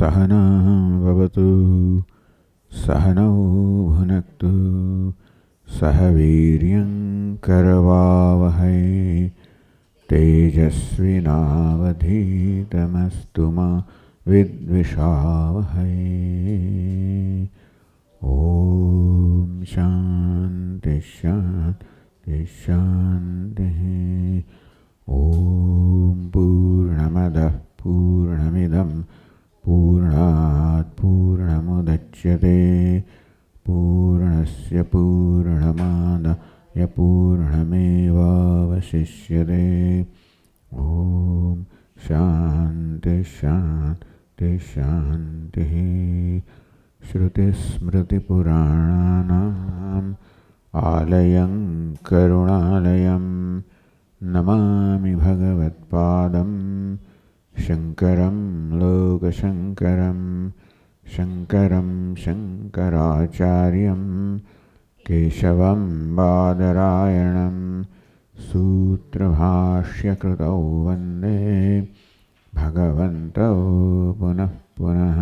सहना भवतु सहनौ भुनक्तु सह वीर्यं करवावहै तेजस्विनावधीतमस्तु मा विद्विषावहै। ओम शांति शांति शांति। ओम पूर्णमदः पूर्णमिदं पूर्णात् पूर्णमुदच्यते पूर्णस्य पूर्णमादाय पूर्णमेवावशिष्यते। ओम शांति शांति शांति। श्रुतिस्मृतिपुराणानाम् आलयं करुणालयं नमामि भगवत्पादं शङ्करं लोकशङ्करं शङ्करं शङ्कराचार्यं केशवं बादरायणं सूत्रभाष्यकृतौ वन्दे भगवन्तौ पुनः पुनः।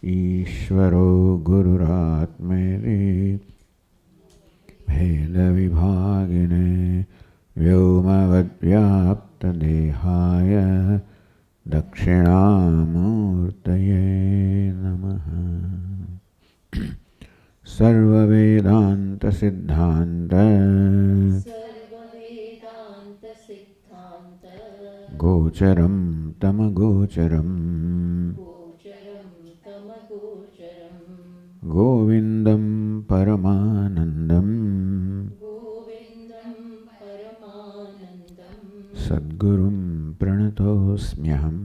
ईश्वरो गुरुरात्मेति भेदविभागिने व्योमवद्व्याप्तदेहाय दक्षिणामूर्तये नमः। सर्ववेदान्तसिद्धान्त गोचरं तमगोचरम् गोविन्दं परमानन्दं सद्गुरुं प्रणतोऽस्म्यहम्।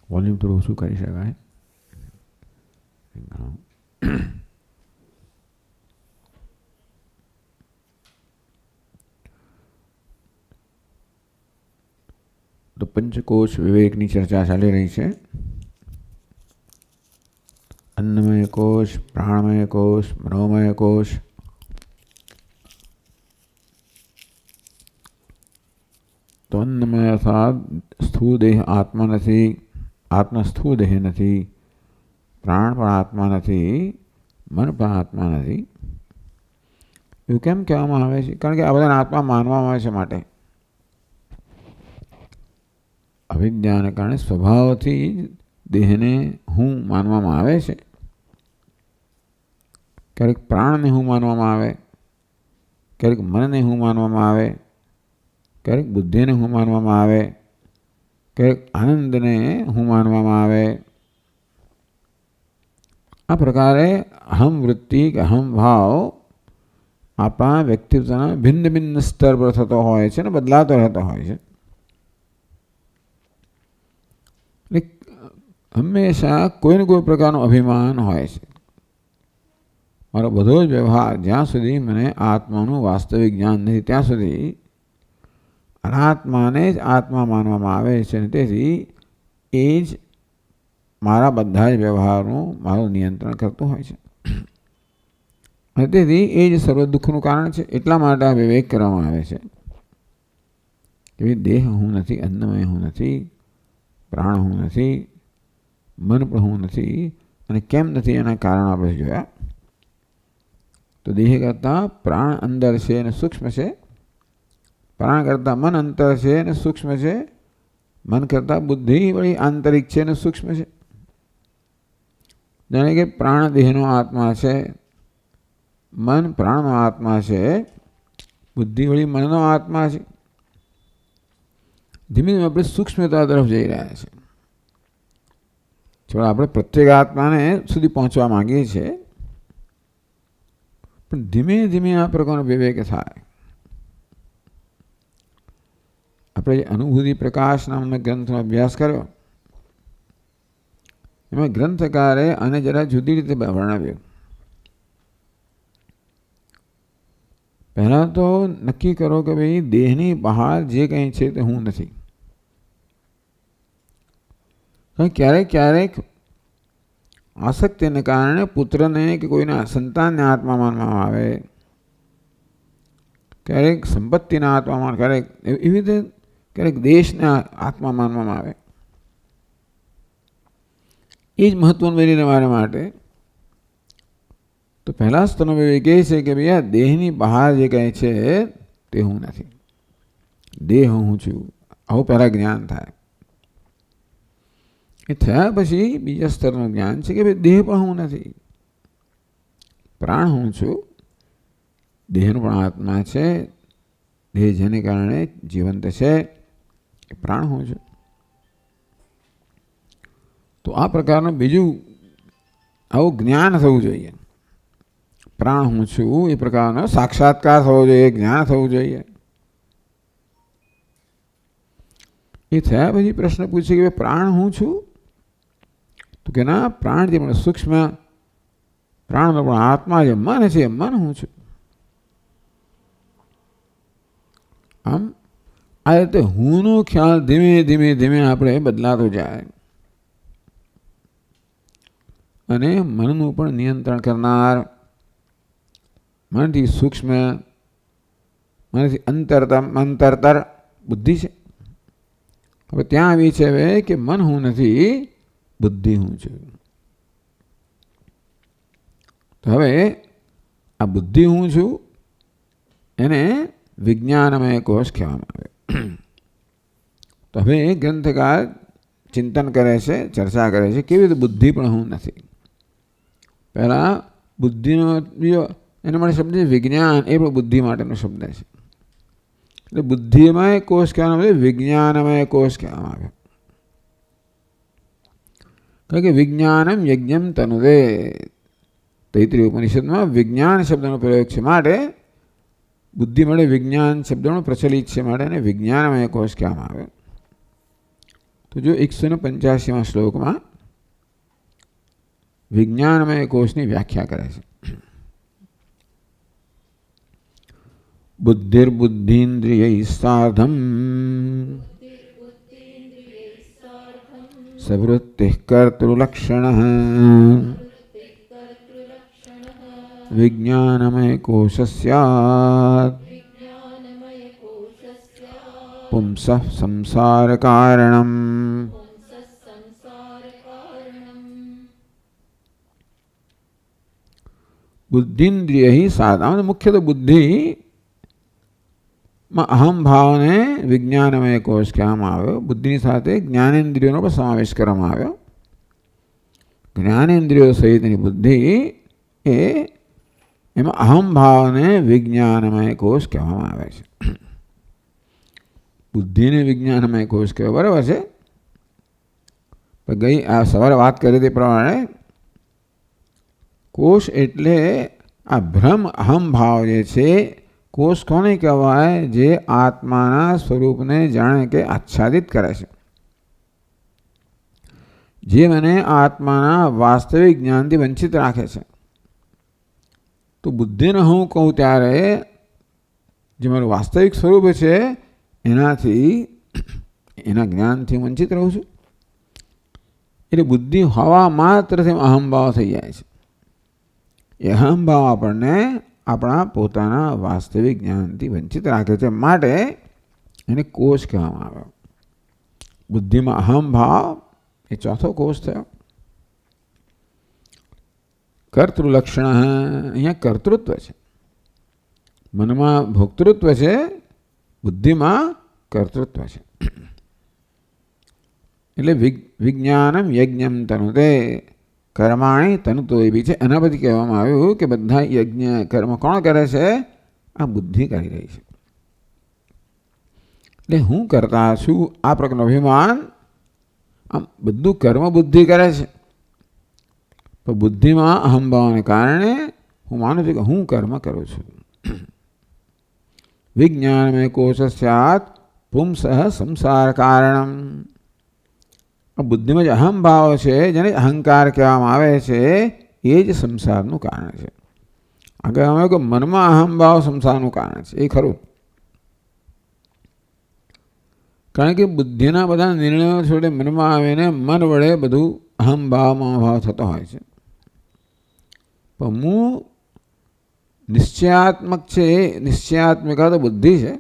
वॉल्यूम थोड़ा ओછું કરી શકાય? तो पंचकोश विवेकनी चर्चा चाली रही है। अन्नमय कोश, प्राणमय कोश, मनोमय कोश। तो अन्नमय अर्थात स्थूल देह आत्मा नहीं, आत्मा स्थूल देह नहीं, प्राण पर आत्मा नहीं, मन पर आत्मा नहीं। એવું કેમ કહેવામાં આવે છે? કારણ કે આ બધાને આત્મા માનવામાં આવે છે માટે। અવિદ્યાને કારણે સ્વભાવથી દેહને હું માનવામાં આવે છે। ક્યારેક પ્રાણને હું માનવામાં આવે, ક્યારેક મનને હું માનવામાં આવે, ક્યારેક બુદ્ધિને હું માનવામાં આવે, ક્યારેક આનંદને હું માનવામાં આવે। આ પ્રકારે અહમ વૃત્તિ કે અહમ ભાવ આપણા વ્યક્તિત્વના ભિન્ન ભિન્ન સ્તર પર થતો હોય છે ને બદલાતો રહેતો હોય છે। હંમેશા કોઈ ને કોઈ પ્રકારનું અભિમાન હોય છે। મારો બધો જ વ્યવહાર જ્યાં સુધી મને આત્માનું વાસ્તવિક જ્ઞાન નથી ત્યાં સુધી અનાત્માને જ આત્મા માનવામાં આવે છે અને તેથી એ જ મારા બધા જ વ્યવહારનું મારું નિયંત્રણ કરતું હોય છે અને તેથી એ જ સર્વ દુઃખનું કારણ છે। એટલા માટે આ વિવેક કરવામાં આવે છે કે દેહ હું નથી, અન્નમય હું નથી, પ્રાણ હું નથી, मन पर हूँ नहीं અને કેમ નથી એના કારણ આપણે જોયા। તો દેહ કરતાં પ્રાણ અંદર છે અને સૂક્ષ્મ છે, પ્રાણ કરતાં મન અંતર છે અને સૂક્ષ્મ છે, મન કરતાં બુદ્ધિ વળી આંતરિક છે અને સૂક્ષ્મ છે। જાણે કે પ્રાણ દેહનો આત્મા છે, મન પ્રાણનો આત્મા છે, બુદ્ધિ વળી મનનો આત્મા છે। ધીમે ધીમે આપણે સૂક્ષ્મતા તરફ જઈ રહ્યા છે। છોડા આપણે પ્રત્યેક આત્માને સુધી પહોંચવા માંગીએ છીએ પણ ધીમે ધીમે આ પ્રકારનો વિવેક થાય। આપણે અનુભૂતિ પ્રકાશ નામના ગ્રંથનો અભ્યાસ કર્યો એમાં ગ્રંથકારે આને જરા જુદી રીતે વર્ણવ્યું। પહેલા તો નક્કી કરો કે ભાઈ દેહની બહાર જે કંઈ છે તે હું નથી। ક્યારેક ક્યારેક આસક્તિને કારણે પુત્રને કે કોઈના સંતાનને આત્મા માનવામાં આવે, ક્યારેક સંપત્તિના આત્મા માન, ક્યારેક એવી રીતે ક્યારેક દેશને આત્મા માનવામાં આવે. એ જ મહત્વનું બનીને મારા માટે. તો પહેલા સ્તરનો એ કહે છે કે ભાઈ આ દેહની બહાર જે કહે છે તે હું નથી, દેહ હું છું. આવું પહેલાં જ્ઞાન થાય. એ થયા પછી બીજા સ્તરનું જ્ઞાન છે કે ભાઈ દેહ પણ હું નથી, પ્રાણ હું છું. દેહનો પણ આત્મા છે. દેહ જેને કારણે જીવંત છે એ પ્રાણ હું છું. તો આ પ્રકારનું બીજું આવું જ્ઞાન થવું જોઈએ. પ્રાણ હું છું એ પ્રકારનો સાક્ષાત્કાર થવો જોઈએ, જ્ઞાન થવું જોઈએ. એ થયા પછી પ્રશ્ન પૂછે કે પ્રાણ હું છું? તો કે ના, પ્રાણ જે પણ સૂક્ષ્મ પ્રાણનો પણ આત્મા જે મન છે એ મન હું છું. આમ આ રીતે હુંનો ખ્યાલ ધીમે ધીમે ધીમે આપણે બદલાતો જાય અને મનનું પણ નિયંત્રણ કરનાર, મનથી સૂક્ષ્મ, મનથી અંતરતર બુદ્ધિ છે. હવે ત્યાં આવી છે હવે કે મન હું નથી, બુદ્ધિ હું છું. તો હવે આ બુદ્ધિ હું છું એને વિજ્ઞાનમય કોષ કહેવામાં આવે. તો હવે ગ્રંથકાર ચિંતન કરે છે, ચર્ચા કરે છે કેવી રીતે બુદ્ધિ પણ હું નથી. પહેલાં બુદ્ધિનો બીજો એના માટે શબ્દ છે વિજ્ઞાન, એ પણ બુદ્ધિ માટેનો શબ્દ છે. એટલે બુદ્ધિમય કોષ કહેવામાં આવે, વિજ્ઞાનમય કોષ કહેવામાં આવે. કારણ કે વિજ્ઞાનમ યજ્ઞમ તનુદે, તૈત્રીય ઉપનિષદમાં વિજ્ઞાન શબ્દનો પ્રયોગ છે. માટે બુદ્ધિ માટે વિજ્ઞાન શબ્દનો પ્રચલિત છે, માટે એને વિજ્ઞાનમય કોષ કહેવામાં આવે. તો જો 185માં શ્લોકમાં વિજ્ઞાનમય કોષની વ્યાખ્યા કરે છે. બુદ્ધિર્બુદ્ધીન્દ્રિયૈ સાર્ધમ સવૃત્તિઃ કર્તૃલક્ષણઃ વિજ્ઞાનમય કોષ સ્યાत् પુંસઃ સંસાર કારણમ. બુદ્ધિન્દ્રિય સાધન, મુખ્ય તો બુદ્ધિમાં અહમ ભાવને વિજ્ઞાનમય કોષ કહેવામાં આવ્યો. બુદ્ધિની સાથે જ્ઞાનેન્દ્રિયોનો પણ સમાવેશ કરવામાં આવ્યો. જ્ઞાનેન્દ્રિયો સહિતની બુદ્ધિ એ એમાં અહમ ભાવને વિજ્ઞાનમય કોષ કહેવામાં આવે છે. બુદ્ધિને વિજ્ઞાનમય કોષ કહેવાય, બરાબર છે. ગઈ આ સવારે વાત કરી તે પ્રમાણે કોષ એટલે આ ભ્રમ અહમ ભાવ જે છે. કોષ કોને કહેવાય? જે આત્માના સ્વરૂપને જાણે કે આચ્છાદિત કરે છે, જે મને આત્માના વાસ્તવિક જ્ઞાનથી વંચિત રાખે છે. તો બુદ્ધિને હું કહું ત્યારે જે મારું વાસ્તવિક સ્વરૂપ છે એનાથી, એના જ્ઞાનથી વંચિત રહું છું. એટલે બુદ્ધિ હવા માત્રથી અહમભાવ થઈ જાય છે. એ અહમભાવ આપણને આપણા પોતાના વાસ્તવિક જ્ઞાનથી વંચિત રાખે છે, માટે એને કોષ કહેવામાં આવે. બુદ્ધિમાં અહમભાવ એ ચોથો કોષ થયો. કર્તૃલક્ષણ, અહીંયા કર્તૃત્વ છે. મનમાં ભોક્તૃત્વ છે, બુદ્ધિમાં કર્તૃત્વ છે. એટલે વિજ્ઞાનમ યજ્ઞમ તનુતે કર્માણી તનુતો એ બી છે. એના પછી કહેવામાં આવ્યું કે બધા યજ્ઞ કર્મ કોણ કરે છે? આ બુદ્ધિ કરી રહી છે. એટલે હું કરતા છું આ પ્રકારનું અભિમાન, આમ બધું કર્મ બુદ્ધિ કરે છે. પણ બુદ્ધિમાં અહમભાવને કારણે હું માનું છું કે હું કર્મ કરું છું. વિજ્ઞાનમય કોષ સ્યાત્ પુંસઃ સંસાર કારણમ. બુદ્ધિમાં જે અહમભાવ છે, જેને અહંકાર કહેવામાં આવે છે, એ જ સંસારનું કારણ છે. આગળ અમે કે મનમાં અહમભાવ સંસારનું કારણ છે, એ ખરું. કારણ કે બુદ્ધિના બધા નિર્ણયો છોડે મનમાં આવીને મન વડે બધું અહમભાવમાં ભાવ થતો હોય છે. પણ હું નિશ્ચયાત્મક છે, નિશ્ચયાત્મિકા તો બુદ્ધિ છે.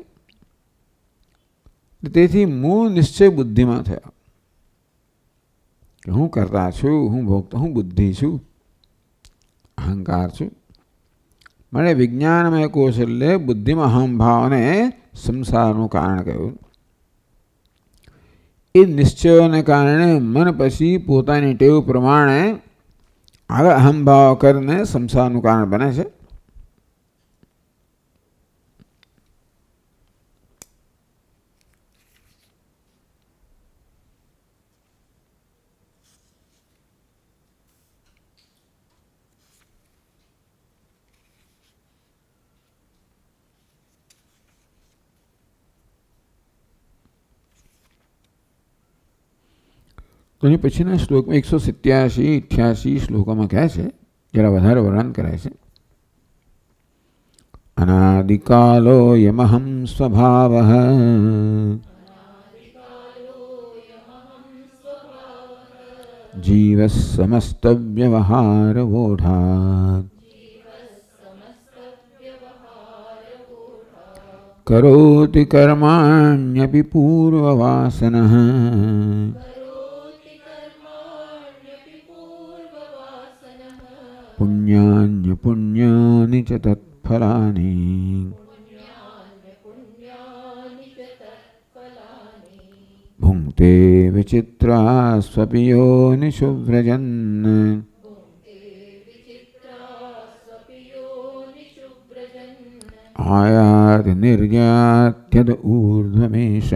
તેથી મૂળ નિશ્ચય બુદ્ધિમાં થયો કે હું કરતા છું, હું ભોગતા, હું બુદ્ધિ છું, અહંકાર છું. મને વિજ્ઞાનમય કૌશલ્ય બુદ્ધિમાં અહંભાવને સંસારનું કારણ કહ્યું. એ નિશ્ચયોને કારણે મન પછી પોતાની ટેવ પ્રમાણે આગળ અહંભાવ કરીને સંસારનું કારણ બને છે. તો એની પછીના શ્લોકમાં 187-88 શ્લોકોમાં કહે છે, જરા વધારે વર્ણન કરે છે. અનાદિકાલો યમહં સ્વભાવઃ જીવ સમસ્ત વ્યવહાર વોઢાત કરોતિ કર્માણ્યપિ પૂર્વવાસનઃ પુણ્યાન્ય પુણ્યાનિ ચ તત્ફલાની ભુંક્તે વિચિત્રા સ્વપી યોનિષુ વ્રજન આયાતિ નિર્યાત્યદ ઊર્ધ્વમેષઃ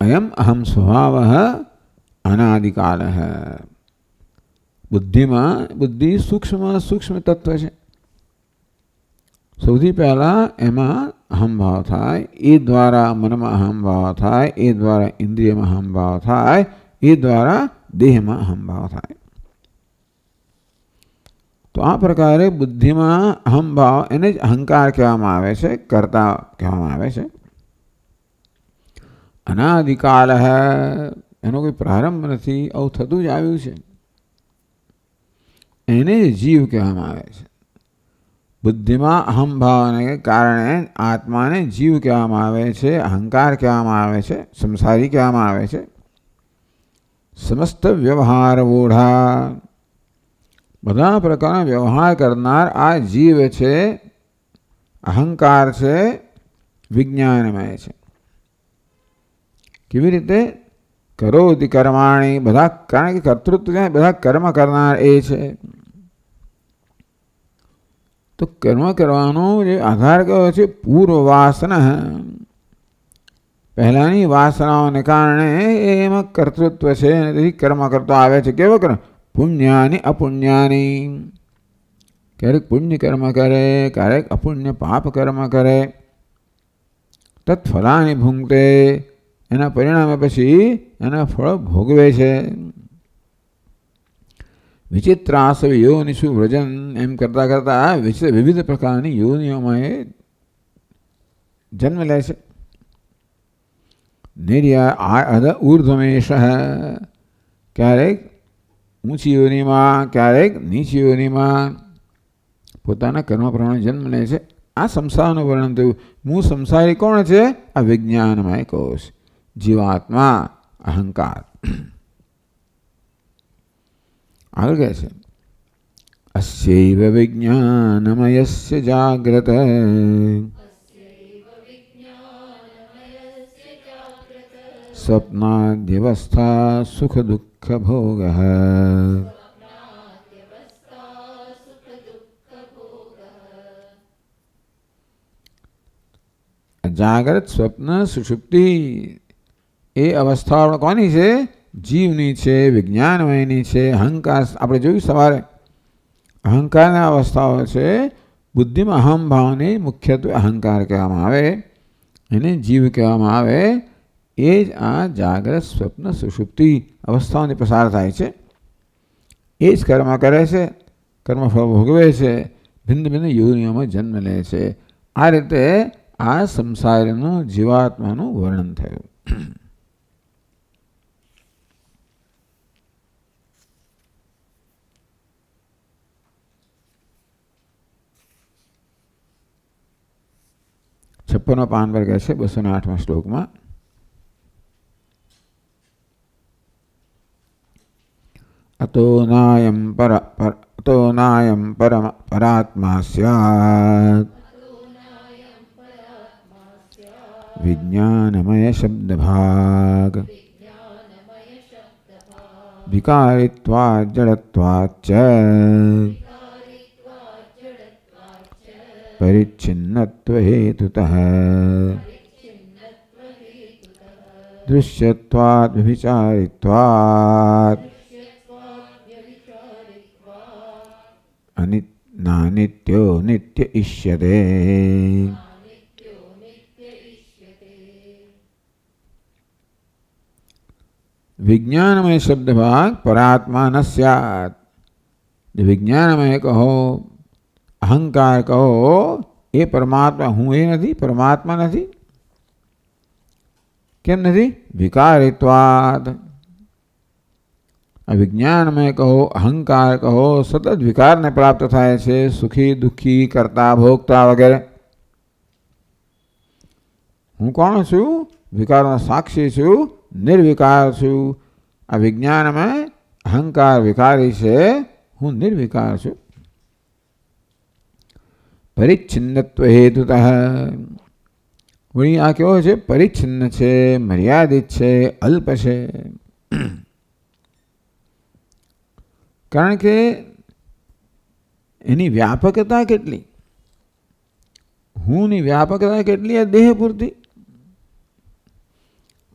અયમ અહમ સ્વભાવઃ અનાદિકાલઃ. બુદ્ધિ સૂક્ષ્મ તત્વ છે. સૌથી પહેલા એમાં અહમભાવ થાય, એ દ્વારા મનમાં અહમભાવ થાય, એ દ્વારા ઇન્દ્રિયમાં અહમભાવ થાય, એ દ્વારા દેહમાં અહમભાવ થાય. તો આ પ્રકારે બુદ્ધિમાં અહમભાવ એને જ અહંકાર કહેવામાં આવે છે, કર્તા કહેવામાં આવે છે. અનાદિકાલ એનો કોઈ પ્રારંભ નથી, આવું થતું જ આવ્યું છે. એને જીવ કહેવામાં આવે છે. બુદ્ધિમાં અહમભાવને કારણે આત્માને જીવ કહેવામાં આવે છે, અહંકાર કહેવામાં આવે છે, સંસારી કહેવામાં આવે છે. સમસ્ત વ્યવહાર વોઢા, બધા પ્રકારના વ્યવહાર કરનાર આ જીવ છે, અહંકાર છે, વિજ્ઞાનમય છે. કેવી રીતે? કરોતિ કર્માણી, બધા, કારણ કે કર્તૃત્વ બધા કર્મ કરનાર એ છે. તો કર્મ કરવાનો જે આધાર કયો છે? પૂર્વ વાસના. પહેલાની વાસનાઓને કારણે એમાં કર્તૃત્વ છે, તેથી કર્મ કરતો આવે છે. કેવો કર્મ? પુણ્યાની અપુણ્યાની. ક્યારેક પુણ્ય કર્મ કરે, ક્યારેક અપુણ્ય પાપ કર્મ કરે. તત્ફલાની ભૂંગતે, એના પરિણામે પછી એના ફળ ભોગવે છે. વિચિત્રાસવ યોનિષુ વ્રજન, એમ કરતા કરતા વિવિધ પ્રકારની યોનિઓમાં એ જન્મ લે છે. નિર્યા ઊર્ધ્વમેષ, ક્યારેક ઊંચી યોનિમાં, ક્યારેક નીચી યોનિમાં પોતાના કર્મ પ્રમાણે જન્મ લે છે. આ સંસારનું વર્ણન થયું. હું સંસારી કોણ છે? આ વિજ્ઞાનમય કોષ, જીવાત્મા, અહંકાર. આગળ કહે છે, અસ્યૈવ વિજ્ઞાનમયસ્ય જાગ્રત સ્વપ્નાદ્યવસ્થા સુખ દુઃખ ભોગ. જાગ્રત, સ્વપ્ન, સુષુપ્તિ એ અવસ્થાઓ કોની છે? જીવની છે, વિજ્ઞાનમયની છે. અહંકાર આપણે જોયું સવારે, અહંકારના અવસ્થાઓ છે. બુદ્ધિમાં અહમભાવને મુખ્યત્વે અહંકાર કહેવામાં આવે, એને જીવ કહેવામાં આવે. એ જ આ જાગ્રત, સ્વપ્ન, સુષુપ્તિ અવસ્થાઓને પસાર થાય છે. એ જ કર્મ કરે છે, કર્મફળ ભોગવે છે, ભિન્ન ભિન્ન યોનિઓમાં જન્મ લે છે. આ રીતે આ સંસારનું, જીવાત્માનું વર્ણન થયું. 56 પાન પર કહે છે 208મા શ્લોકમાં. અતો નાયમ પરાત્મા સ્યાત વિજ્ઞાનમય શબ્દભાગ વિકારિત્વાદ જડત્વાદ ચ પરિચ્છિન્નત્વ હેતુતઃ દૃશ્યત્વાદ વ્યભિચારિત્વાદ નાનિત્યો નિત્ય ઇષ્યતે. વિજ્ઞાનમય શબ્દ ભાગ પરાત્મા ન સ્યાત. વિજ્ઞાનમય કહો, અહંકાર કહો, એ પરમાત્મા હું એ નથી, પરમાત્મા નથી. કેમ નથી? વિકારિત્વાદ. વિજ્ઞાનમય કહો, અહંકાર કહો, સતત વિકારને પ્રાપ્ત થાય છે. સુખી દુઃખી કરતા ભોગતા વગેરે. હું કોણ છું? વિકારનો સાક્ષી છું, નિર્વિકાર છું. આ વિજ્ઞાનમય અહંકાર વિકારી છે, હું નિર્વિકાર છું. પરિચ્છિન્નત્વ હેતુતઃ. વળી આ કેવો છે? પરિચ્છિન્ન છે, મર્યાદિત છે, અલ્પ છે. કારણ કે એની વ્યાપકતા કેટલી, હુંની વ્યાપકતા કેટલી? દેહ પૂરતી.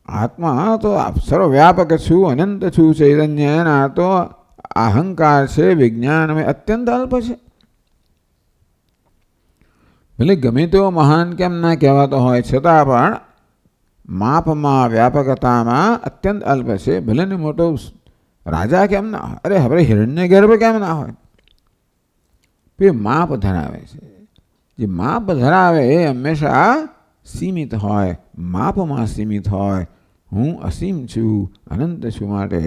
આત્મા તો સર્વવ્યાપક છું, અનંત છું, ચૈતન્ય. એના તો અહંકાર છે, વિજ્ઞાન અત્યંત અલ્પ છે. ભલે ગમે તેવો મહાન કેમ ના કહેવાતો હોય, છતાં પણ માપમાં વ્યાપકતામાં અત્યંત અલ્પ છે. ભલે ને મોટો રાજા કેમ ના હોય, અરે હવે હિરણ્ય ગર્ભ કેમ ના હોય, એ માપ ધરાવે છે. જે માપ ધરાવે એ હંમેશા સીમિત હોય, માપમાં સીમિત હોય. હું અસીમ છું, અનંત છું, માટે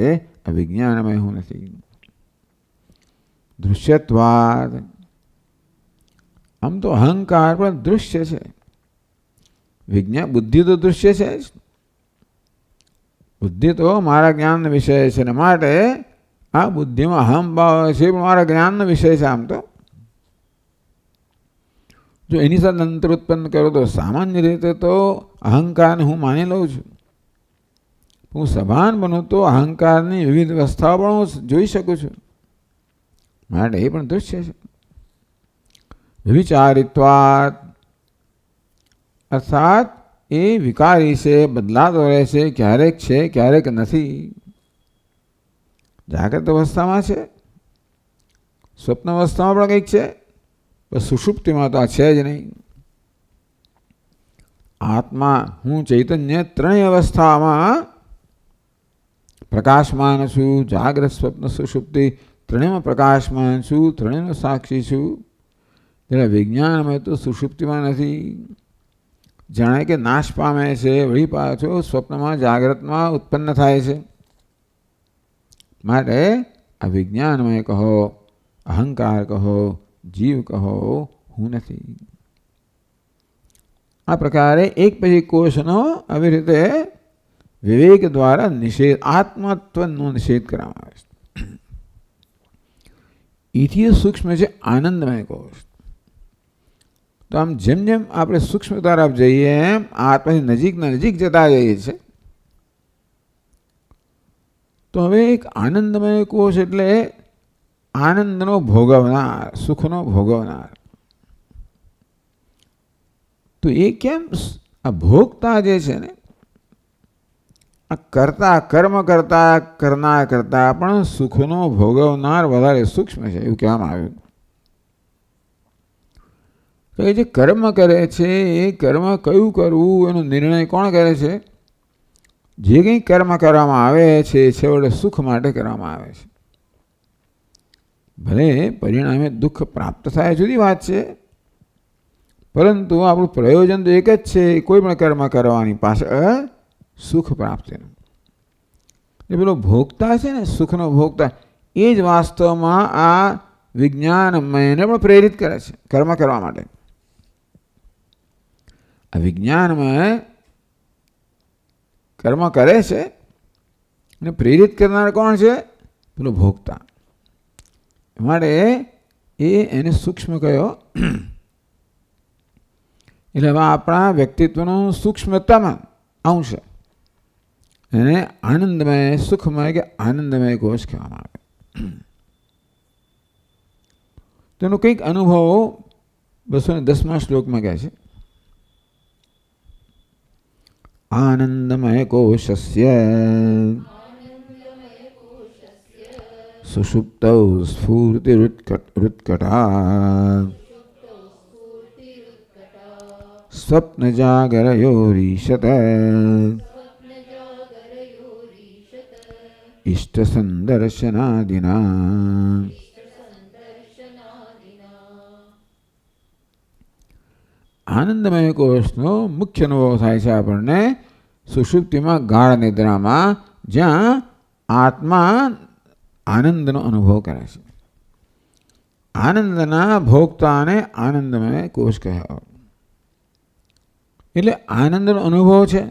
આ વિજ્ઞાનમય હું નથી. દૃશ્યત્વાદ. આમ તો અહંકાર પણ દૃશ્ય છે. વિજ્ઞાન બુદ્ધિ તો દૃશ્ય છે જ. બુદ્ધિ તો મારા જ્ઞાનનો વિષય છે ને માટે આ બુદ્ધિમાં અહંભાવ છે, પણ મારા જ્ઞાનનો વિષય છે. આમ તો જો એની સાથે અંતર ઉત્પન્ન કરો તો સામાન્ય રીતે તો અહંકારને હું માની લઉં છું. હું સભાન બનું તો અહંકારની વિવિધ અવસ્થાઓ પણ હું જોઈ શકું છું, માટે એ પણ દૃશ્ય છે. વિચારિત્વાદ અર્થાત એ વિકારી છે, બદલાતો રહે છે, ક્યારેક છે ક્યારેક નથી. જાગ્રત અવસ્થામાં છે, સ્વપ્ન અવસ્થામાં પણ કંઈક છે, બસ સુષુપ્તિમાં તો આ છે જ નહીં. આત્મા હું ચૈતન્ય ત્રણેય અવસ્થામાં પ્રકાશમાન છું. જાગ્રત સ્વપ્ન સુષુપ્તિ ત્રણેયમાં પ્રકાશમાન છું, ત્રણેયનો સાક્ષી છું. એટલે વિજ્ઞાનમાં તો સુષુપ્તિમાં નથી. જાણે કે નાશ પામે છે, વળી પાછો સ્વપ્નમાં જાગ્રતમાં ઉત્પન્ન થાય છે. માટે આ વિજ્ઞાનમય કહો, અહંકાર કહો, જીવ કહો, હું નથી. આ પ્રકારે એક પછી કોષનો આવી રીતે વિવેક દ્વારા નિષેધ, આત્મત્વનો નિષેધ કરવામાં આવે છે. એથી સૂક્ષ્મ છે આનંદમય કોષ. તો આમ જેમ જેમ આપણે સૂક્ષ્મ તરફ જઈએ એમ આત્માની નજીકના નજીક જતા જઈએ છીએ. તો હવે એક આનંદમય કોષ એટલે આનંદનો ભોગવનાર, સુખનો ભોગવનાર. તો એ કેમ? આ ભોગતા જે છે ને, આ કરતા કર્મ કરતા કરનાર કરતા પણ સુખનો ભોગવનાર વધારે સૂક્ષ્મ છે, એવું કહેવામાં આવ્યું. તો એ જે કર્મ કરે છે એ કર્મ કયું કરવું એનો નિર્ણય કોણ કરે છે? જે કંઈ કર્મ કરવામાં આવે છે છેવટે સુખ માટે કરવામાં આવે છે. ભલે પરિણામે દુઃખ પ્રાપ્ત થાય જુદી વાત છે, પરંતુ આપણું પ્રયોજન તો એક જ છે, કોઈ પણ કર્મ કરવાની પાછળ સુખ પ્રાપ્તિનું. એ પેલો ભોગતા છે ને, સુખનો ભોગતા, એ જ વાસ્તવમાં આ વિજ્ઞાનમયને પણ પ્રેરિત કરે છે કર્મ કરવા માટે. આ વિજ્ઞાનમાં કર્મ કરે છે અને પ્રેરિત કરનાર કોણ છે? પેલો ભોગતા. માટે એને સૂક્ષ્મ કયો. એટલે હવે આપણા વ્યક્તિત્વનું સૂક્ષ્મતામાં અંશ એને આનંદમય સુખમય કે આનંદમય કોષ કહેવામાં આવે. તેનો કંઈક અનુભવ 210મા શ્લોકમાં કહે છે. આનંદમય કોશસ્ય સુષુપ્તૌ સ્ફૂર્તિરુત્કટા સ્વપ્નજાગરયોરીશત ઇષ્ટસંદર્શનાદિના. આનંદમય કોષનો મુખ્ય અનુભવ થાય છે આપણને સુષુપ્તિમાં, ગાઢ નિદ્રામાં, જ્યાં આત્મા આનંદનો અનુભવ કરે છે. આનંદના ભોગતાને આનંદમય કોષ કહેવાય. એટલે આનંદનો અનુભવ છે.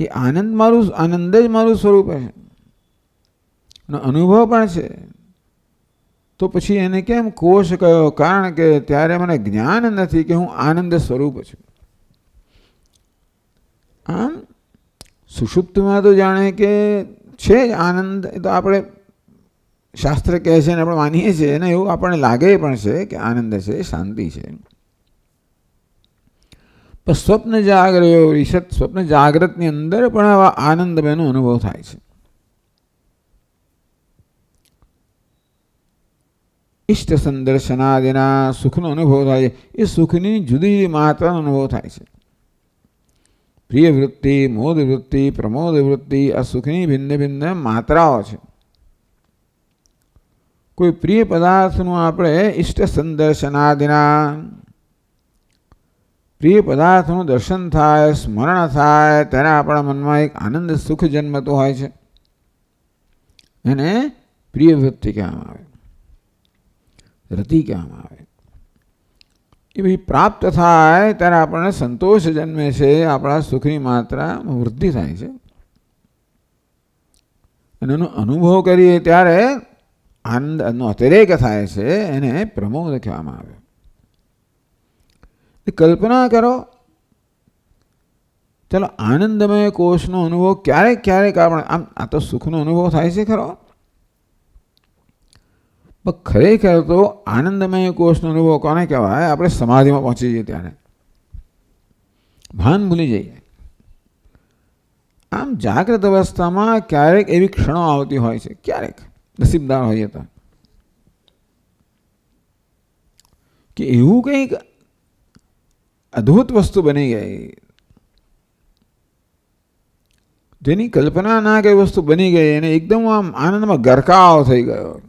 એ આનંદ જ મારું સ્વરૂપ છે, અનુભવ પણ છે. તો પછી એને કેમ કોષ કયો? કારણ કે ત્યારે મને જ્ઞાન નથી કે હું આનંદ સ્વરૂપ છું. આમ સુષુપ્તિમાં તો જાણે કે છે જ આનંદ. એ તો આપણે શાસ્ત્ર કહે છે ને આપણે માનીએ છીએ ને, એવું આપણને લાગે પણ છે કે આનંદ છે, શાંતિ છે. પણ સ્વપ્ન જાગ્રયો ઈશત, સ્વપ્ન જાગ્રતની અંદર પણ આવા આનંદમયનો અનુભવ થાય છે. ઇષ્ટ સંદર્શનાદિના સુખનો અનુભવ થાય છે. એ સુખની જુદી જુદી માત્રાનો અનુભવ થાય છે. પ્રિય વૃત્તિ, મોદ વૃત્તિ, પ્રમોદ વૃત્તિ, આ સુખની ભિન્ન ભિન્ન માત્રાઓ છે. કોઈ પ્રિય પદાર્થનું આપણે ઇષ્ટ સંદર્શનાદિના, પ્રિય પદાર્થનું દર્શન થાય, સ્મરણ થાય, ત્યારે આપણા મનમાં એક આનંદ સુખ જન્મતો હોય છે. એને પ્રિય વૃત્તિ કહેવામાં આવે, રતિ કહેવામાં આવે. એ બધી પ્રાપ્ત થાય ત્યારે આપણને સંતોષ જન્મે છે, આપણા સુખની માત્રામાં વૃદ્ધિ થાય છે. અને એનો અનુભવ કરીએ ત્યારે આનંદનો અતિરેક થાય છે. એને પ્રમોદ કહેવામાં આવે. કલ્પના કરો, ચાલો આનંદમય કોષનો અનુભવ ક્યારેક ક્યારેક આપણે આમ આ તો સુખનો અનુભવ થાય છે ખરો, પણ ખરેખર તો આનંદમય કોષનો અનુભવ કોને કહેવાય? આપણે સમાધિમાં પહોંચી જઈએ ત્યારે ભાન ભૂલી જઈએ. આમ જાગ્રત અવસ્થામાં ક્યારેક એવી ક્ષણો આવતી હોય છે, ક્યારેક નસીબદાર હોઈએ તો, કે એવું કંઈક અદ્ભુત વસ્તુ બની ગઈ, જેની કલ્પના ના કઈ વસ્તુ બની ગઈ, અને એકદમ આમ આનંદમાં ગરકાવ થઈ ગયો.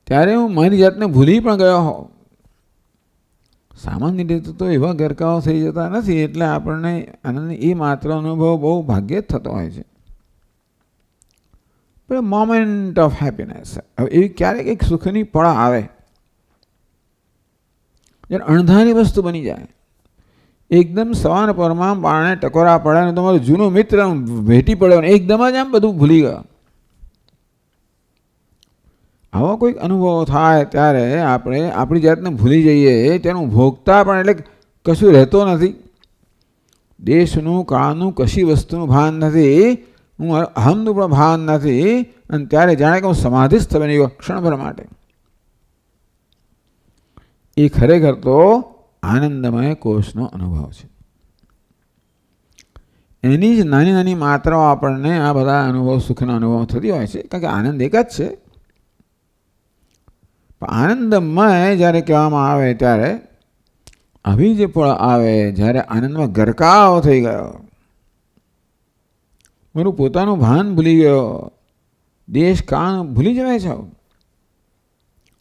ત્યારે હું મારી જાતને ભૂલી પણ ગયો હોઉં. સામાન્ય રીતે તો એવા ગરકાવ થઈ જતા નથી, એટલે આપણને આનંદ એ માત્ર અનુભવ બહુ ભાગ્યે જ થતો હોય છે. પણ મોમેન્ટ ઓફ હેપીનેસ, હવે એવી ક્યારેક એક સુખની પળ આવે જ્યારે અણધારી વસ્તુ બની જાય. એકદમ સવાન પરમાં બારણે ટકોરા પડે ને તમારો જૂનો મિત્ર ભેટી પડ્યો ને એકદમ જ આમ બધું ભૂલી ગયો. આવો કોઈક અનુભવ થાય ત્યારે આપણે આપણી જાતને ભૂલી જઈએ. તેનું ભોગતા પણ એટલે કશું રહેતો નથી. દેશનું, કાળનું, કશી વસ્તુનું ભાન નથી. હું અહમનું પણ ભાન નથી. અને ત્યારે જાણે કે હું સમાધિસ્થ બની ગયો ક્ષણભર માટે. એ ખરેખર તો આનંદમય કોષનો અનુભવ છે. એની જ નાની નાની માત્રાઓ આપણને આ બધા અનુભવ, સુખના અનુભવ થતી હોય છે, કારણ કે આનંદ એક જ છે. આનંદમય જ્યારે કહેવામાં આવે ત્યારે આવી જે પળ આવે જ્યારે આનંદમાં ગરકાવ થઈ ગયો, મારું પોતાનું ભાન ભૂલી ગયો, દેશ કાળ ભૂલી જવાય છે.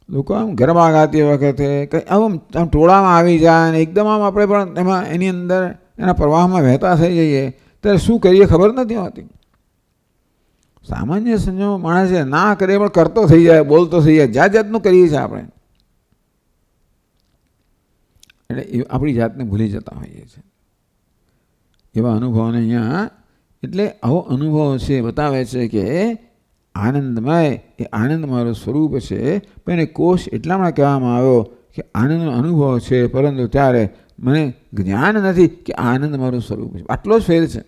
લોકો આમ ગરબા ગાતી વખતે કંઈ આમ ટોળામાં આવી જાય અને એકદમ આમ આપણે પણ એમાં એની અંદર એના પ્રવાહમાં વહેતા થઈ જઈએ ત્યારે શું કરીએ ખબર નથી હોતી. સામાન્ય સંજોગ માણસ ના કરે પણ કરતો થઈ જાય, બોલતો થઈ જાય, જાત જાતનું કરીએ છીએ આપણે. એટલે આપણી જાતને ભૂલી જતા હોઈએ છીએ એવા અનુભવોને અહીંયા. એટલે આવો અનુભવ છે બતાવે છે કે આનંદમય એ આનંદ મારું સ્વરૂપ છે. પણ એ કોષ એટલામાં કહેવામાં આવ્યો કે આનંદનો અનુભવ છે, પરંતુ ત્યારે મને જ્ઞાન નથી કે આનંદ મારું સ્વરૂપ છે. આટલો જ ફેર છે.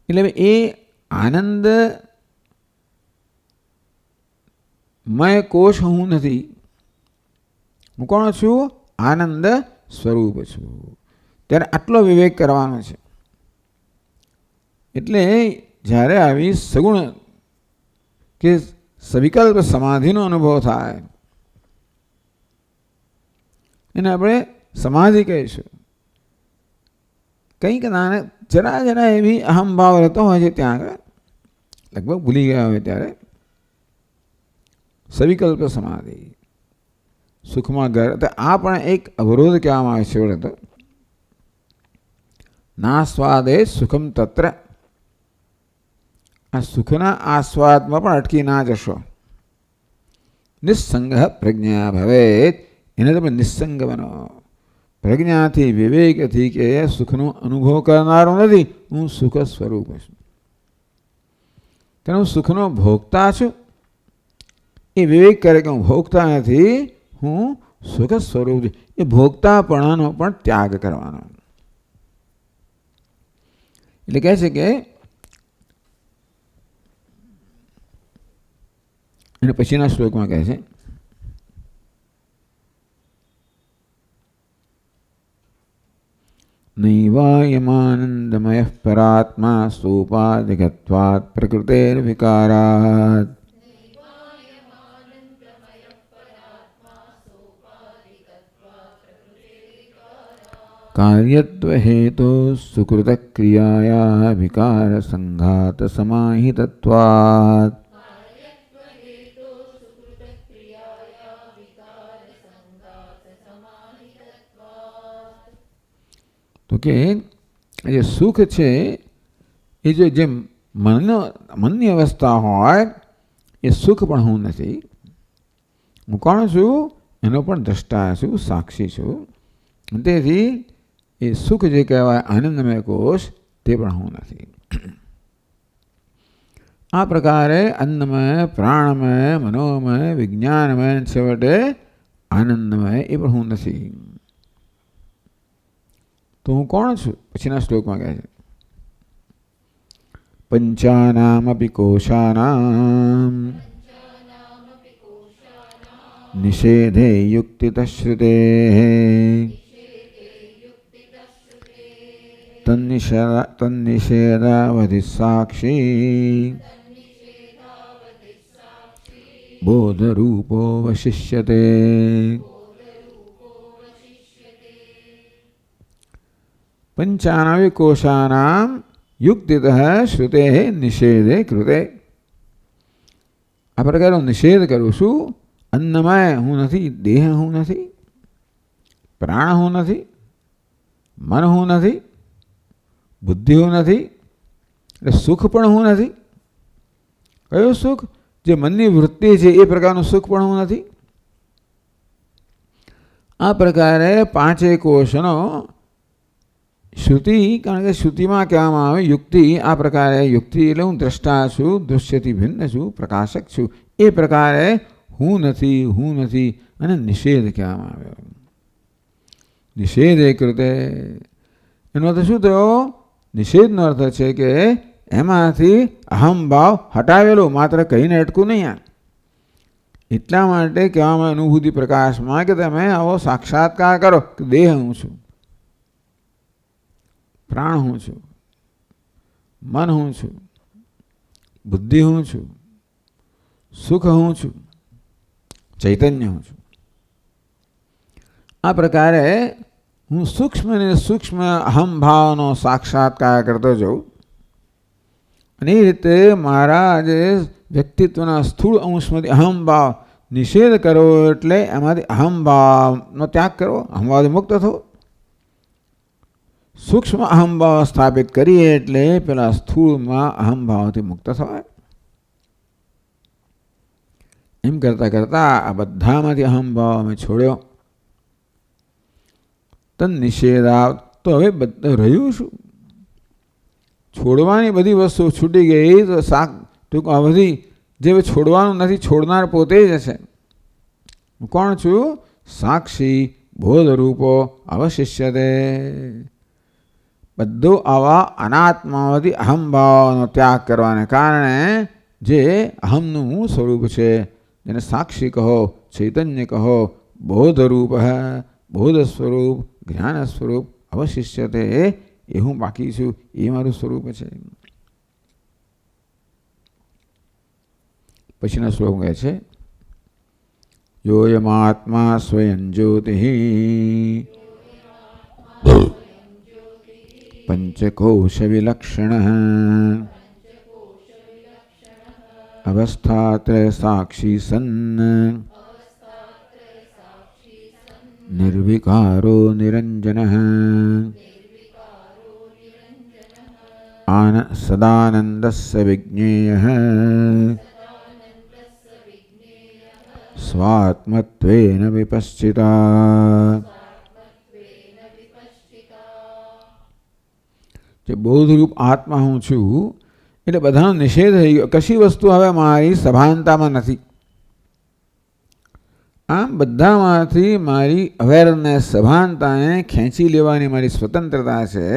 એટલે એ આનંદમય કોષ હું નથી. હું કોણ છું? આનંદ સ્વરૂપ છું. ત્યારે આટલો વિવેક કરવાનો છે. એટલે જ્યારે આવી સગુણ કે સવિકલ્પ સમાધિનો અનુભવ થાય એને આપણે સમાધિ કહીશું. કંઈક જરા જરા એવી અહમભાવ રહેતો હોય છે ત્યાં આગળ, લગભગ ભૂલી ગયા હોય ત્યારે સવિકલ્પ સમાધિ સુખમાં ગર. આ પણ એક અવરોધ કહેવામાં આવે છે. એવડે તો ના સ્વાદે સુખમ તત્ર. આ સુખના આસ્વાદમાં પણ અટકી ના જશો. નિસ્સંગ પ્રજ્ઞા ભવેત. એને તમે નિસ્સંગ બનો. પ્રજ્ઞાથી વિવેકથી કે સુખનો અનુભવ કરનારો નથી, હું સુખ સ્વરૂપ છું. તેનું સુખનો ભોગતા છું. એ વિવેક કરે કે હું ભોગતા નથી, હું સુખ સ્વરૂપ છું. એ ભોગતાપણાનો પણ ત્યાગ કરવાનો. એટલે કહે છે કે એને પછીના શ્લોકમાં કહે છે નૈવાયમાનંદમય પરાત્મા સોપાધિગત્વાત પ્રકૃતેર્વિકારાત. કાર્યત્વ હેતો સુકૃત ક્રિયાયા વિકાર સંઘાત સમાહિતત્વાત. તો કે જે સુખ છે એ જે મનની અવસ્થા હોય એ સુખ પણ હું નથી. હું કોણ છું? એનો પણ દ્રષ્ટા છું, સાક્ષી છું. તેથી એ સુખ જે કહેવાય આનંદમય કોષ તે પણ હું નથી. આ પ્રકારે અન્નમય, પ્રાણમય, મનોમય, વિજ્ઞાનમય, છેવટે આનંદમય એ પણ હું નથી. તો હું કોણ છું? પછીના શ્લોકમાં કહે છે પંચાનામપિ કોશાનામ નિષેધે યુક્તિતશ્રુતે તન્નિષેધાવધિ સાક્ષી બોધરૂપો વશિષ્યતે. પંચાનવે કોશાનામ યુક્તિતઃ શ્રુતે નિષેધે કૃતે. આ પ્રકારનો નિષેધ કરું છું. અન્નમય હું નથી, દેહ હું નથી, પ્રાણ હું નથી, મન હું નથી, બુદ્ધિ હું નથી, એટલે સુખ પણ હું નથી. કયું સુખ? જે મનની વૃત્તિ છે એ પ્રકારનું સુખ પણ હું નથી. આ પ્રકારે પાંચે કોષનો શ્રુતિ, કારણ કે શ્રુતિમાં કહેવામાં આવે યુક્તિ. આ પ્રકારે યુક્તિ એટલે હું દ્રષ્ટા છું, દૃશ્યથી ભિન્ન છું, પ્રકાશક છું. એ પ્રકારે હું નથી, હું નથી અને નિષેધ કહેવામાં આવ્યો. નિષેધ એ કૃતે એનો અર્થ શું થયો? નિષેધનો અર્થ છે કે એમાંથી અહમભાવ હટાવેલો, માત્ર કહીને અટકું નહીં. એટલા માટે કહેવામાં અનુભૂતિ પ્રકાશમાં કે તમે આવો સાક્ષાત્કાર કરો કે દેહ હું છું, પ્રાણ હું છું, મન હું છું, બુદ્ધિ હું છું, સુખ હું છું, ચૈતન્ય હું છું. આ પ્રકારે હું સૂક્ષ્મ ને સૂક્ષ્મ અહમભાવનો સાક્ષાત્કાર કરતો જાઉં. અને એ રીતે મારા જે વ્યક્તિત્વના સ્થૂળ અંશમાંથી અહમભાવ નિષેધ કરવો, એટલે એમાંથી અહમભાવનો ત્યાગ કરવો, અહમભાવથી મુક્ત થવો. સૂક્ષ્મ અહમભાવ સ્થાપિત કરીએ એટલે પેલા સ્થૂળમાં અહમભાવથી મુક્ત થવાય. એમ કરતાં કરતાં આ બધામાંથી અહમભાવ અમે છોડ્યો. તન નિષેધાવ, તો હવે રહ્યું શું? છોડવાની બધી વસ્તુ છૂટી ગઈ તો શાક ટૂંક આ બધી જે છોડવાનું નથી, છોડનાર પોતે જ હશે. કોણ છું? સાક્ષી બોધરૂપો અવશિષ્યતે. બધું આવા અનાત્મામાંથી અહમભાવનો ત્યાગ કરવાને કારણે જે અહમનું મૂળ સ્વરૂપ છે, જેને સાક્ષી કહો, ચૈતન્ય કહો, બોધરૂપ, બોધ સ્વરૂપ, જ્ઞાન સ્વરૂપ અવશિષ્યતે, એ હું બાકી છું, એ મારું સ્વરૂપ છે. પછીના શ્લોક કહે છે, યોયમાત્મા સ્વયં જ્યોતિ પંચકોશ વિલક્ષણ અવસ્થાત્રય સાક્ષી સન્ન નિર્વિકારો નિરંજન સદાનંદસ્ય વિજ્ઞેયઃ સ્વાત્મત્વેન વિપશ્ચિતા. જે બોધરૂપ આત્મા હું છું એટલે બધાનો નિષેધ થઈ ગયો. કશી વસ્તુ હવે મારી સભાનતામાં નથી. આમ બધામાંથી મારી અવેરનેસ, સભાનતાને ખેંચી લેવાની મારી સ્વતંત્રતા છે.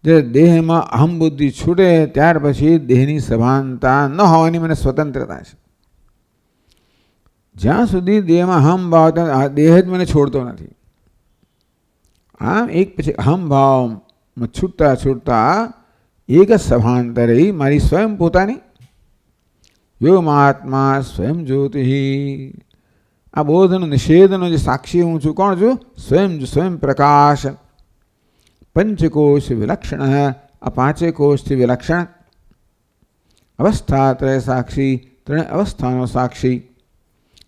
જે દેહમાં અહમ બુદ્ધિ છૂટે ત્યાર પછી દેહની સભાનતા ન હોવાની મને સ્વતંત્રતા છે. જ્યાં સુધી દેહમાં અહમ ભાવ, દેહ જ મને છોડતો નથી. આમ એક પછી અહમ ભાવમાં છૂટતા છૂટતા એક જ સભાનતા રહી મારી સ્વયં પોતાની. વ્યોમાત્મા સ્વયં જ્યોતિ. આ બોધનો નિષેધનો જે સાક્ષી હું છું, કોણ છું? સ્વયં પ્રકાશ. પંચકોશ વિલક્ષણ, આ પાંચે કોષથી વિલક્ષણ. અવસ્થાત્રય સાક્ષી, ત્રણે અવસ્થાનો સાક્ષી.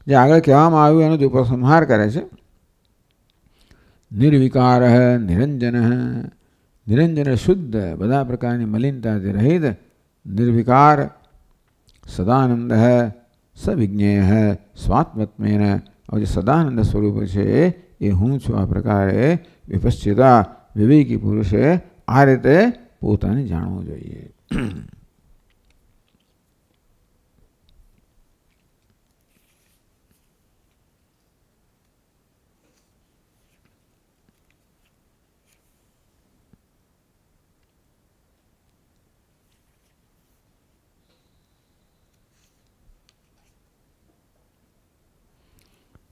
જે આગળ કહેવામાં આવ્યું એનો જ ઉપસંહાર કરે છે. નિર્વિકાર નિરંજન, નિરંજન શુદ્ધ, બધા પ્રકારની મલિનતાથી રહિત, નિર્વિકાર. સદાનંદ સવિજ્ઞેય સ્વાત્મત્મેન, જે સદાનંદ સ્વરૂપ છે એ હું છું. આ પ્રકારે વિપશ્ચિતા, વિવેકી પુરુષે આ રીતે પોતાને જાણવું જોઈએ.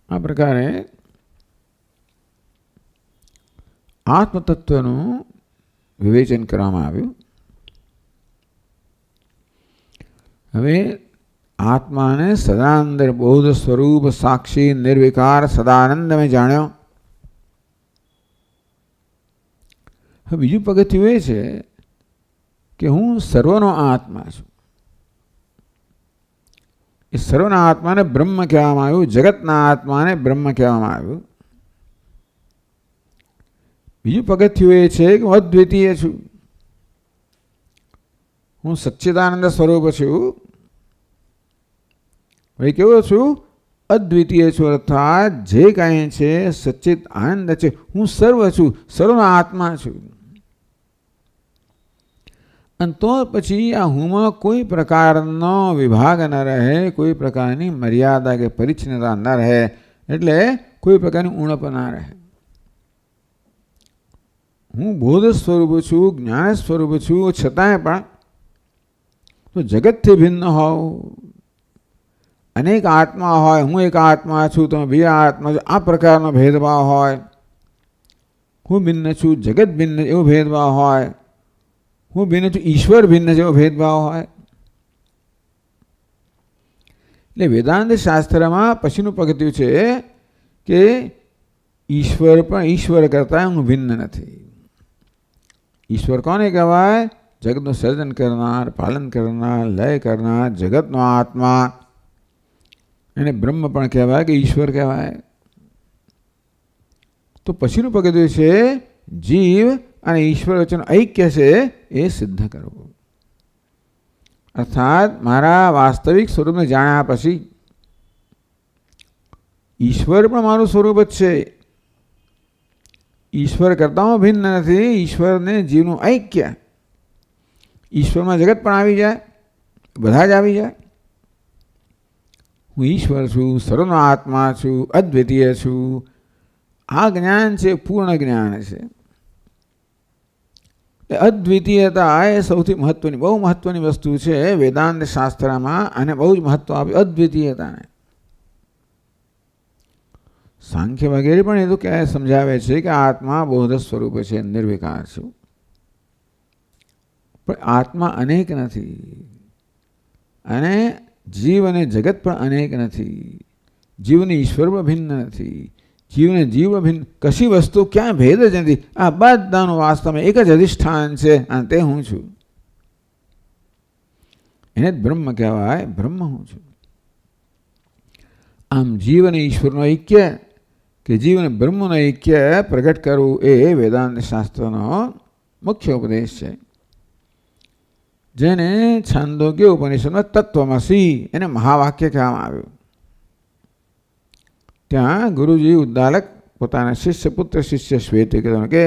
આ પ્રકારે આત્મતત્વનું વિવેચન કરવામાં આવ્યું. હવે આત્માને સદાનંદ બોધ સ્વરૂપ સાક્ષી નિર્વિકાર સદાનંદ મેં જાણ્યો. હવે બીજું પગથિયું એ છે કે હું સર્વનો આત્મા છું. એ સર્વના આત્માને બ્રહ્મ કહેવામાં આવ્યું, જગતના આત્માને બ્રહ્મ કહેવામાં આવ્યું. બીજું પગથિયું એ છે કે હું અદ્વિતીય છું. હું સચ્ચિદાનંદ સ્વરૂપ છું. ભાઈ કેવો છું? અદ્વિતીય છું. અર્થાત જે કાંઈ છે સચ્ચિત આનંદ છે. હું સર્વ છું, સર્વનો આત્મા છું. અને તો પછી આ હુંમાં કોઈ પ્રકારનો વિભાગ ન રહે, કોઈ પ્રકારની મર્યાદા કે પરિચ્છન્નતા ન રહે, એટલે કોઈ પ્રકારની ઉણપ ના રહે. હું બોધ સ્વરૂપ છું, જ્ઞાન સ્વરૂપ છું, છતાંય પણ તો જગતથી ભિન્ન હોવ. અનેક આત્મા હોય, હું એક આત્મા છું, તમે બે આત્મા છો, આ પ્રકારનો ભેદભાવ હોય. હું ભિન્ન છું, જગત ભિન્ન, એવો ભેદભાવ હોય. હું ભિન્ન છું, ઈશ્વર ભિન્ન જેવો ભેદભાવ હોય. એટલે વેદાંત શાસ્ત્રમાં પછીનું પગથિયું છે કે ઈશ્વર પણ ઈશ્વર કરતાં હું ભિન્ન નથી. ઈશ્વર કોને કહેવાય? જગતનું સર્જન કરનાર, પાલન કરનાર, લય કરનાર, જગતનો આત્મા. એને બ્રહ્મ પણ કહેવાય કે ઈશ્વર કહેવાય. તો પછીનું પગથિયું છે જીવ અને ઈશ્વર વચ્ચેનું ઐક્ય છે એ સિદ્ધ કરવું. અર્થાત મારા વાસ્તવિક સ્વરૂપને જાણ્યા પછી ઈશ્વર પણ મારું સ્વરૂપ જ છે. ઈશ્વર કરતાં ભિન્ન નથી. ઈશ્વરને જીવનું ઐક્ય. ઈશ્વરમાં જગત પણ આવી જાય, બધા જ આવી જાય. હું ઈશ્વર છું, સર્વનો આત્મા છું, અદ્વિતીય છું. આ જ્ઞાન છે, પૂર્ણ જ્ઞાન છે. અદ્વિતીયતા એ સૌથી મહત્વની, બહુ મહત્વની વસ્તુ છે વેદાંત શાસ્ત્રમાં, અને બહુ જ મહત્વ આપ્યું અદ્વિતીયતાને. સાંખ્ય વગેરે પણ એ તો ક્યાંય સમજાવે છે કે આત્મા બોધ સ્વરૂપ છે, નિર્વિકાર છે. પણ આત્મા અનેક નથી, અને જીવ અને જગત પણ અનેક નથી. જીવને ઈશ્વર પણ ભિન્ન નથી, જીવને જીવ ભિન્ન કશી વસ્તુ ક્યાં ભેદ જ નથી. આ બધાનું વાસ્તવમાં એક જ અધિષ્ઠાન છે, અને તે હું છું. એને જ બ્રહ્મ કહેવાય. બ્રહ્મ હું છું. આમ જીવ અને ઈશ્વરનો ઐક્ય કે જીવને બ્રહ્મનું ઐક્ય પ્રગટ કરવું એ વેદાંત શાસ્ત્રનો મુખ્ય ઉપદેશ છે. જેને છાંદોગ્ય ઉપનિષદમાં તત્વમસી એને મહાવાક્ય કહેવામાં આવ્યું. ત્યાં ગુરુજી ઉદ્દાલક પોતાના શિષ્ય પુત્ર શિષ્ય શ્વેતે કહેતું કે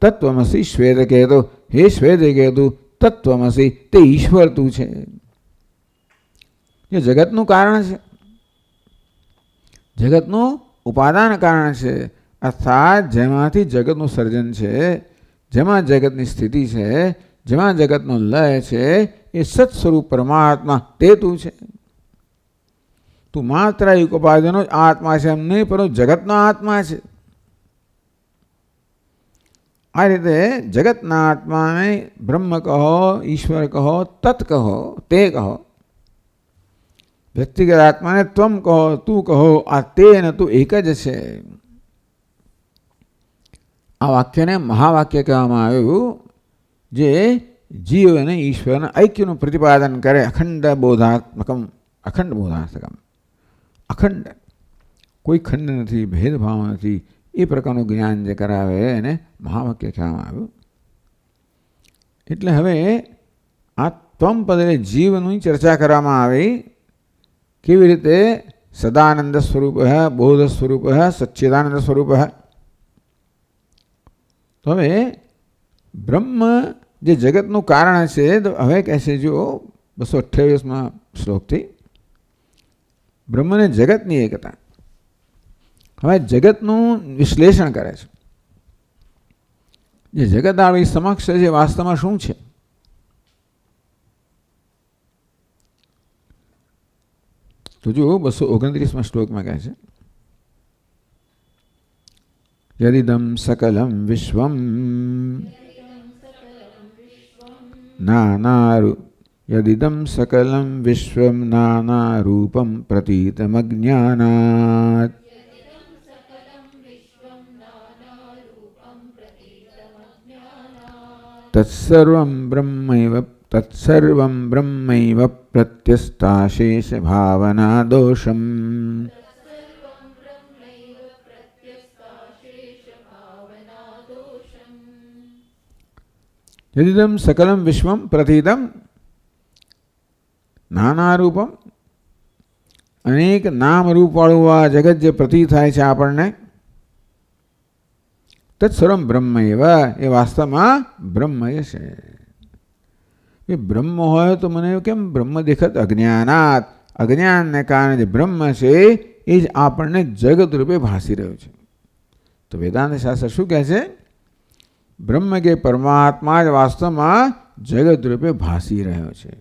તત્વમસી. શ્વેત કહેતો, હે શ્વેતે કહેતું, તત્વમસી તે ઈશ્વર તું છે. એ જગતનું કારણ છે, જગતનું ઉપાદાન કારણ છે. અર્થાત જેમાંથી જગતનું સર્જન છે, જેમાં જગતની સ્થિતિ છે, જેમાં જગતનો લય છે, એ સત સ્વરૂપ પરમાત્મા તે તું છે. તું માત્ર એક ઉપાધિનો જ આત્મા છે એમ નહીં, પરંતુ જગતનો આત્મા છે. આ રીતે જગતના આત્માને બ્રહ્મ કહો, ઈશ્વર કહો, તત્ કહો, તે કહો. વ્યક્તિગત આત્માને ત્વમ કહો, તું કહો. આ તે અને તું એક જ છે. આ વાક્યને મહાવાક્ય કહેવામાં આવ્યું, જે જીવ અને ઈશ્વરના ઐક્યનું પ્રતિપાદન કરે. અખંડ બોધાત્મકમ, અખંડ બોધાત્મકમ, અખંડ, કોઈ ખંડ નથી, ભેદભાવ નથી, એ પ્રકારનું જ્ઞાન જે કરાવે એને મહાવાક્ય કહેવામાં આવ્યું. એટલે હવે આ ત્વમ પદે જીવની ચર્ચા કરવામાં આવી. કેવી રીતે? સદાનંદ સ્વરૂપ, બોધ સ્વરૂપ, સચ્ચિદાનંદ સ્વરૂપ. તો હવે બ્રહ્મ જે જગતનું કારણ છે, તો હવે કહેશે જો 228માં શ્લોકથી બ્રહ્મને જગતની એકતા. હવે જગતનું વિશ્લેષણ કરે છે. જે જગત આવી સમક્ષ છે વાસ્તવમાં શું છે? તો જો 229માં શ્લોકમાં કહે છે યદિદમ સકલમ વિશ્વમ યદિદમ સકલમ વિશ્વમ નાનારૂપમ પ્રતીતમજ્ઞાનાત તત્સર્વં બ્રહ્મૈવ પ્રત્યસ્તાશેષ ભાવના દોષમ. યદિદમ સકલમ વિશ્વમ પ્રતીતમ નાનારૂપમ, અનેક નામ રૂપવાળું આ જગત જે પ્રતીત થાય છે આપણને, તત્સર્વમ બ્રહ્મૈવ એ વાસ્તવમાં બ્રહ્મય છે. એ બ્રહ્મ હોય તો મને કેમ બ્રહ્મ દેખત? અજ્ઞાનાત, અજ્ઞાનને કારણે જે બ્રહ્મ છે એ જ આપણને જગત રૂપે ભાસી રહ્યું છે. તો વેદાંત શાસ્ત્ર શું કહે છે? બ્રહ્મ કે પરમાત્મા જ વાસ્તવમાં જગત રૂપે ભાસી રહ્યો છે.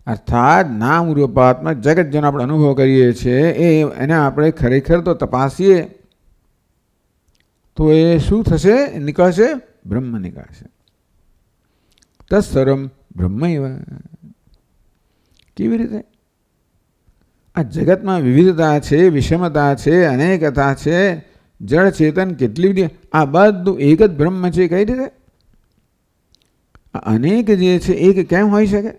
અર્થાત નામ રૂપાત્મક જગત જેનો આપણે અનુભવ કરીએ છીએ એને આપણે ખરેખર તો તપાસીએ તો એ શું થશે? નીકળશે બ્રહ્મ નીકળશે. તત્સર્વમ બ્રહ્મૈવ. કેવી રીતે? આ જગતમાં વિવિધતા છે, વિષમતા છે, અનેકતા છે, જળ ચેતન કેટલી બધી, આ બધું એક જ બ્રહ્મ છે. કઈ રીતે? આ અનેક જે છે એક કેમ હોઈ શકે?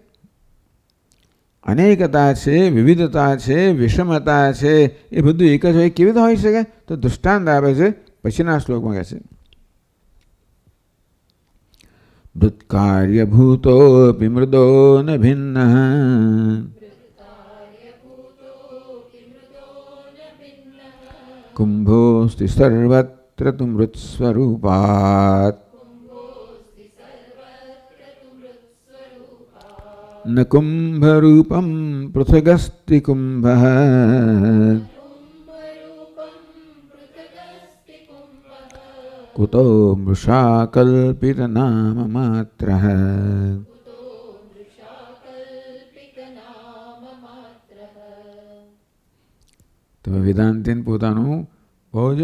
અનેકતા છે, વિવિધતા છે, વિષમતા છે, એ બધું એક જ હોય, કેવી રીતે હોઈ શકે? તો દૃષ્ટાંત આપે છે પછીના શ્લોકમાં કહે છે મૃત્કાર્યભૂતોऽપि મૃદો ન ભિન્નઃ કુંભોસ્તિ સર્વત્ર તુ મૃત્સ્વરૂપાત ન કુંભરૂપમ પૃથગસ્તિ કુંભઃ કુતો મૃષા કલ્પિત નામ માત્રઃ. તો વેદાંતિન પોતાનું બહુ જ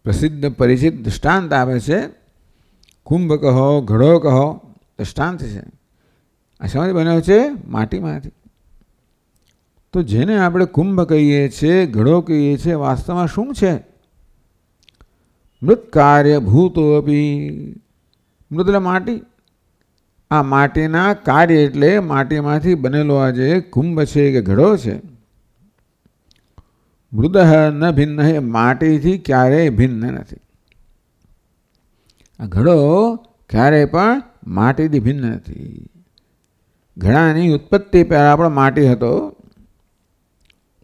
પ્રસિદ્ધ પરિચિત દૃષ્ટાંત આપે છે. કુંભ કહો, ઘડો કહો, દૃષ્ટાંત છે. આ શેમાંથી બન્યો છે? માટીમાંથી. તો જેને આપણે કુંભ કહીએ છીએ, ઘડો કહીએ છીએ, વાસ્તવમાં શું છે? મૃત કાર્ય ભૂતોપી. મૃત એટલે માટી. આ માટીના કાર્ય એટલે માટીમાંથી બનેલો આ જે કુંભ છે કે ઘડો છે. મૃદ ન ભિન્ન, એ માટીથી ક્યારેય ભિન્ન નથી. આ ઘડો ક્યારેય પણ માટીથી ભિન્ન નથી. ઘડાની ઉત્પત્તિ પહેલાં પણ માટી હતો,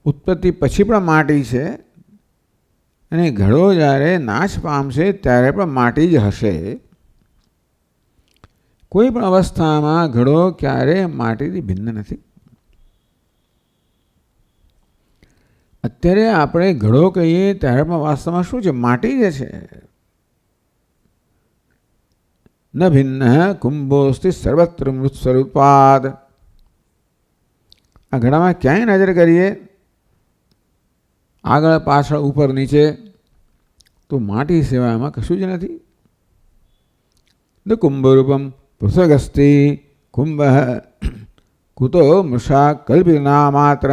ઉત્પત્તિ પછી પણ માટી છે, અને ઘડો જ્યારે નાશ પામશે ત્યારે પણ માટી જ હશે. કોઈ પણ અવસ્થામાં ઘડો ક્યારેય માટીથી ભિન્ન નથી. અત્યારે આપણે ઘડો કહીએ ત્યારે પણ વાસ્તવમાં શું છે? માટી જ છે. ન ભિન્ન કુંભોસ્તિ સર્વત્ર મૃત સ્વરૂપાદ. આ ઘડામાં ક્યાંય નજર કરીએ, આગળ પાછળ ઉપર નીચે, તો માટી સિવાયમાં કશું જ નથી. ન કુંભરૂપમ પૃથગસ્તિ કુંભ કુતો મૃષા કલ્પિના માત્ર.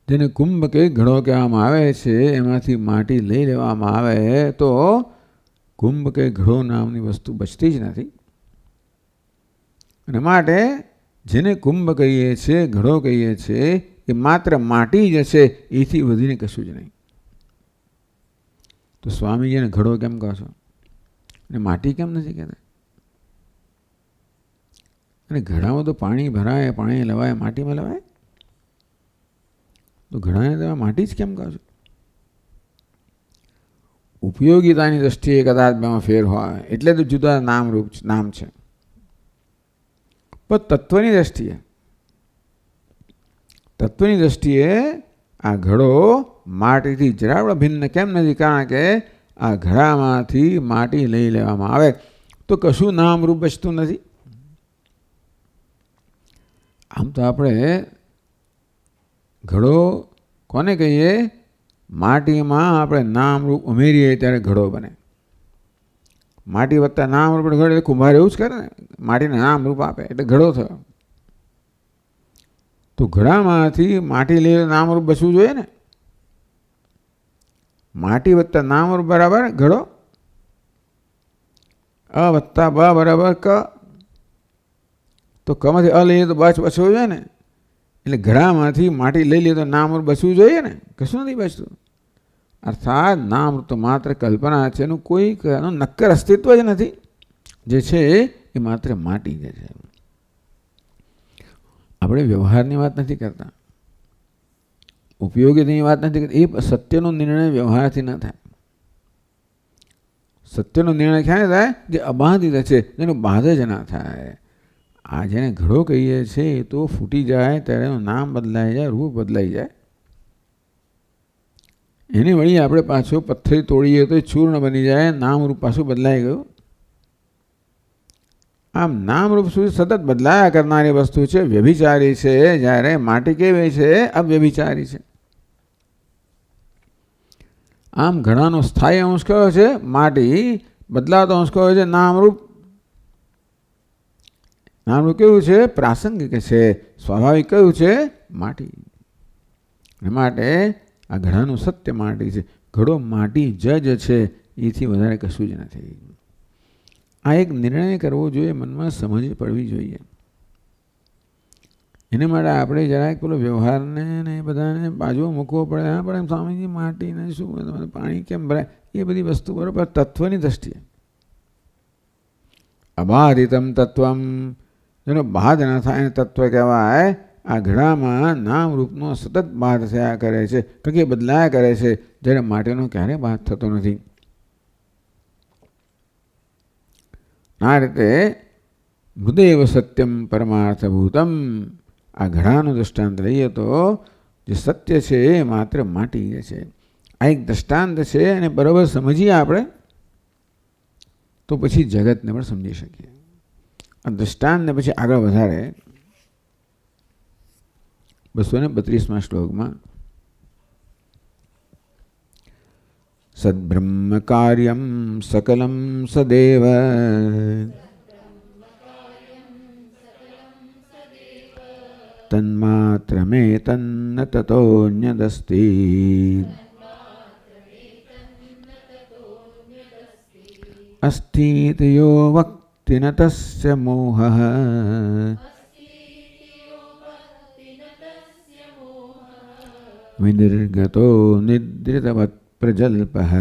જેને કુંભ કે ઘડો કહેવામાં આવે છે, એમાંથી માટી લઈ લેવામાં આવે તો કુંભ કે ઘડો નામની વસ્તુ બચતી જ નથી. અને માટે જેને કુંભ કહીએ છીએ, ઘડો કહીએ છીએ, એ માત્ર માટી જ છે, એથી વધીને કશું જ નહીં. તો સ્વામીજીને ઘડો કેમ કહો છો અને માટી કેમ નથી કહેતા? અને ઘડામાં તો પાણી ભરાય, પાણી લવાય, માટીમાં લવાય, તો ઘડાને તમે માટી જ કેમ કહો છો? ઉપયોગિતાની દ્રષ્ટિએ કદાચ બેમાં ફેર હોય એટલે તો જુદા નામ છે, પણ તત્વની દ્રષ્ટિએ આ ઘડો માટીથી જરા પણ ભિન્ન કેમ નથી? કારણ કે આ ઘડામાંથી માટી લઈ લેવામાં આવે તો કશું નામરૂપ બચતું નથી. આમ તો આપણે ઘડો કોને કહીએ? માટીમાં આપણે નામરૂપ ઉમેરીએ ત્યારે ઘડો બને. માટી વત્તા નામરૂપ ઘડો એટલે કુંભાર એવું જ કરે ને, માટીને નામરૂપ આપે એટલે ઘડો થયો. તો ઘડામાંથી માટી લઈને નામરૂપ બચવું જોઈએ ને. માટી વત્તા નામરૂપ બરાબર ઘડો, અ વત્તા બ બરાબર ક. તો કમાંથી અ લઈએ તો બચવું જોઈએ ને. એટલે ઘડામાંથી માટી લઈ લઈએ તો નામરૂપ બચવું જોઈએ ને, કશું નથી બચતું. અર્થાત નામરૂપ તો માત્ર કલ્પના છે, એનું કોઈ નક્કર અસ્તિત્વ જ નથી. જે છે એ માત્ર માટી જ છે. આપણે વ્યવહારની વાત નથી કરતા, ઉપયોગીની વાત નથી કરતા. એ સત્યનો નિર્ણય વ્યવહારથી ન થાય. સત્યનો નિર્ણય ક્યાં થાય? જે અબાધિત છે, જેનો બાધ જ ના થાય. આ જેને ઘડો કહીએ છીએ એ તો ફૂટી જાય ત્યારે એનું નામ બદલાઈ જાય, રૂપ બદલાઈ જાય. એની વળી આપણે પાછો પથ્થર તોડીએ તો ચૂર્ણ બની જાય, નામરૂપ પાછું બદલાઈ ગયું. આમ નામરૂપ સુધી સતત બદલાયા કરનારી વસ્તુ છે, વ્યભિચારી છે. જ્યારે માટી કેવી છે? અવ્યભિચારી છે. આમ ઘડાનો સ્થાયી અંશ કયો છે? માટી. બદલાતો અંશ કયો છે? નામરૂપ. નામરૂપ કેવું છે? પ્રાસંગિક છે. સ્વાભાવિક કયું છે? માટી. માટે આ ઘડાનું સત્ય માટી છે. ઘડો માટી જ છે, એથી વધારે કશું જ નથી. આ એક નિર્ણય કરવો જોઈએ, મનમાં સમજ પડવી જોઈએ. એને માટે આપણે જરાક પેલો વ્યવહારને ને એ બધાને બાજુ મૂકવો પડે. હા, પણ સ્વામીજી માટીને શું પાણી કેમ ભરાય? એ બધી વસ્તુ બરાબર તત્વની દ્રષ્ટિએ. અબાધિતમ તત્વમ, જેનો બાદ ન થાય એને તત્વ કહેવાય. આ ઘડામાં નામ રૂપનો સતત બાદ થયા કરે છે, કે બદલાયા કરે છે, જ્યારે માટીનો ક્યારેય બાદ થતો નથી. આ રીતે મૃદેવ સત્યમ પરમાર્થભૂતમ, આ ઘડાનું દૃષ્ટાંત લઈએ તો જે સત્ય છે એ માત્ર માટી છે. આ એક દૃષ્ટાંત છે, અને બરાબર સમજીએ આપણે તો પછી જગતને પણ સમજી શકીએ. આ દૃષ્ટાંતને પછી આગળ વધારે 232માં શ્લોકમાં સદ્બ્રહ્મ કાર્યમ સકલમ સદેવ તન્માત્રમે તન્ન તતોન્યદસ્તિ અસ્થિતયો વક્તિ ન તસ્ય મોહઃ વિનિર્ગતો નિદ્રિતવત પ્રજલ્પઃ.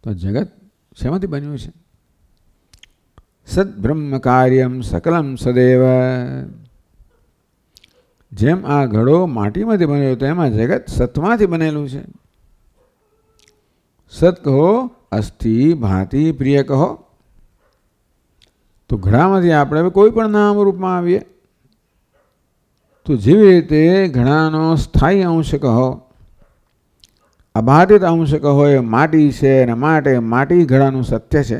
તો જગત શેમાંથી બન્યું છે? સદ્બ્રહ્મ કાર્યમ સકલમ સદેવ. જેમ આ ઘડો માટીમાંથી બનેલો તો એમાં જગત સતમાંથી બનેલું છે. સત કહો, અસ્થિ, ભાતિ, પ્રિય કહો. તો ઘડામાંથી આપણે કોઈ પણ નામ રૂપમાં આવીએ તો જેવી રીતે ઘડાનો સ્થાયી અંશ કહો, અબાધિત અંશ કહો એ માટી છે, અને માટે માટી ઘડાનું સત્ય છે.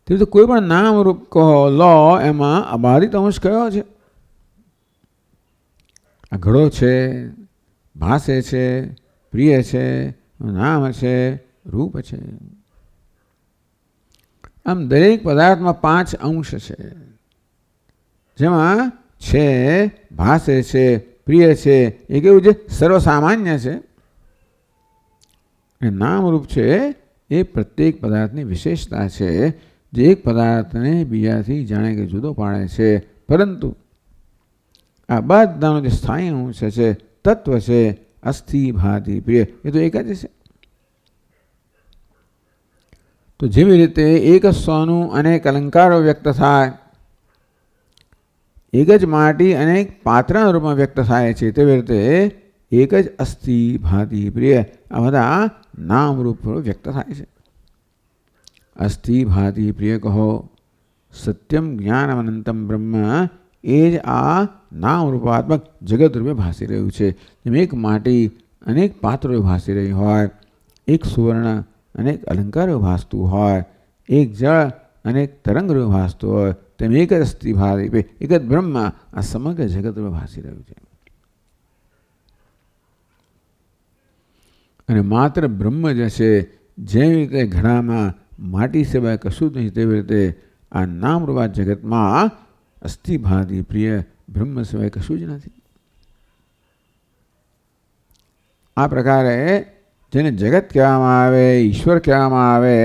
તે રીતે કોઈ પણ નામ રૂપ કહો લો, એમાં અબાધિત અંશ કયો છે? આ ઘડો છે, ભાસે છે, પ્રિય છે, નામ છે, રૂપ છે. આમ દરેક પદાર્થમાં 5 અંશ છે, જેમાં છે, ભાસે છે, પ્રિય છે, એ કેવું છે? સર્વસામાન્ય છે. અને નામરૂપ છે એ પ્રત્યેક પદાર્થની વિશેષતા છે, જે એક પદાર્થને બીજાથી જાણે કે જુદો પાડે છે. પરંતુ આ બધાનો જે સ્થાયી અંશ છે, તત્વ છે, અસ્થિ, ભાતિ, પ્રિય, એ તો એક જ છે. તો જેવી રીતે એક જ સોનું અનેક અલંકારો વ્યક્ત થાય, એક જ માટી અનેક પાત્રના રૂપમાં વ્યક્ત થાય છે, તેવી રીતે એક જ અસ્થિ, ભાતિ, પ્રિય, આ બધા નામરૂપ વ્યક્ત થાય છે. અસ્થિ, ભાતિ, પ્રિય કહો, સત્યમ જ્ઞાનમ અનંતમ બ્રહ્મ, એ જ આ નામરૂપાત્મક જગત રૂપે ભાસી રહ્યું છે. જેમ એક માટી અનેક પાત્રો ભાસી રહી હોય, એક સુવર્ણ અનેક અલંકારો ભાસતું હોય, એક જળ અનેક તરંગ રૂપે ભાસતું હોય, તેમ એક જ અસ્થિ, ભાતિ, એક જ બ્રહ્મ આ સમગ્ર જગત રૂપે ભાસી રહ્યું છે. અને માત્ર બ્રહ્મ જ છે. જેવી રીતે ઘડામાં માટી સિવાય કશું જ નહીં, તેવી રીતે આ નામરૂપા જગતમાં અસ્થિ, ભાતિ, પ્રિય બ્રહ્મ સિવાય કશું જ નથી. આ પ્રકારે જેને જગત કહેવામાં આવે, ઈશ્વર કહેવામાં આવે,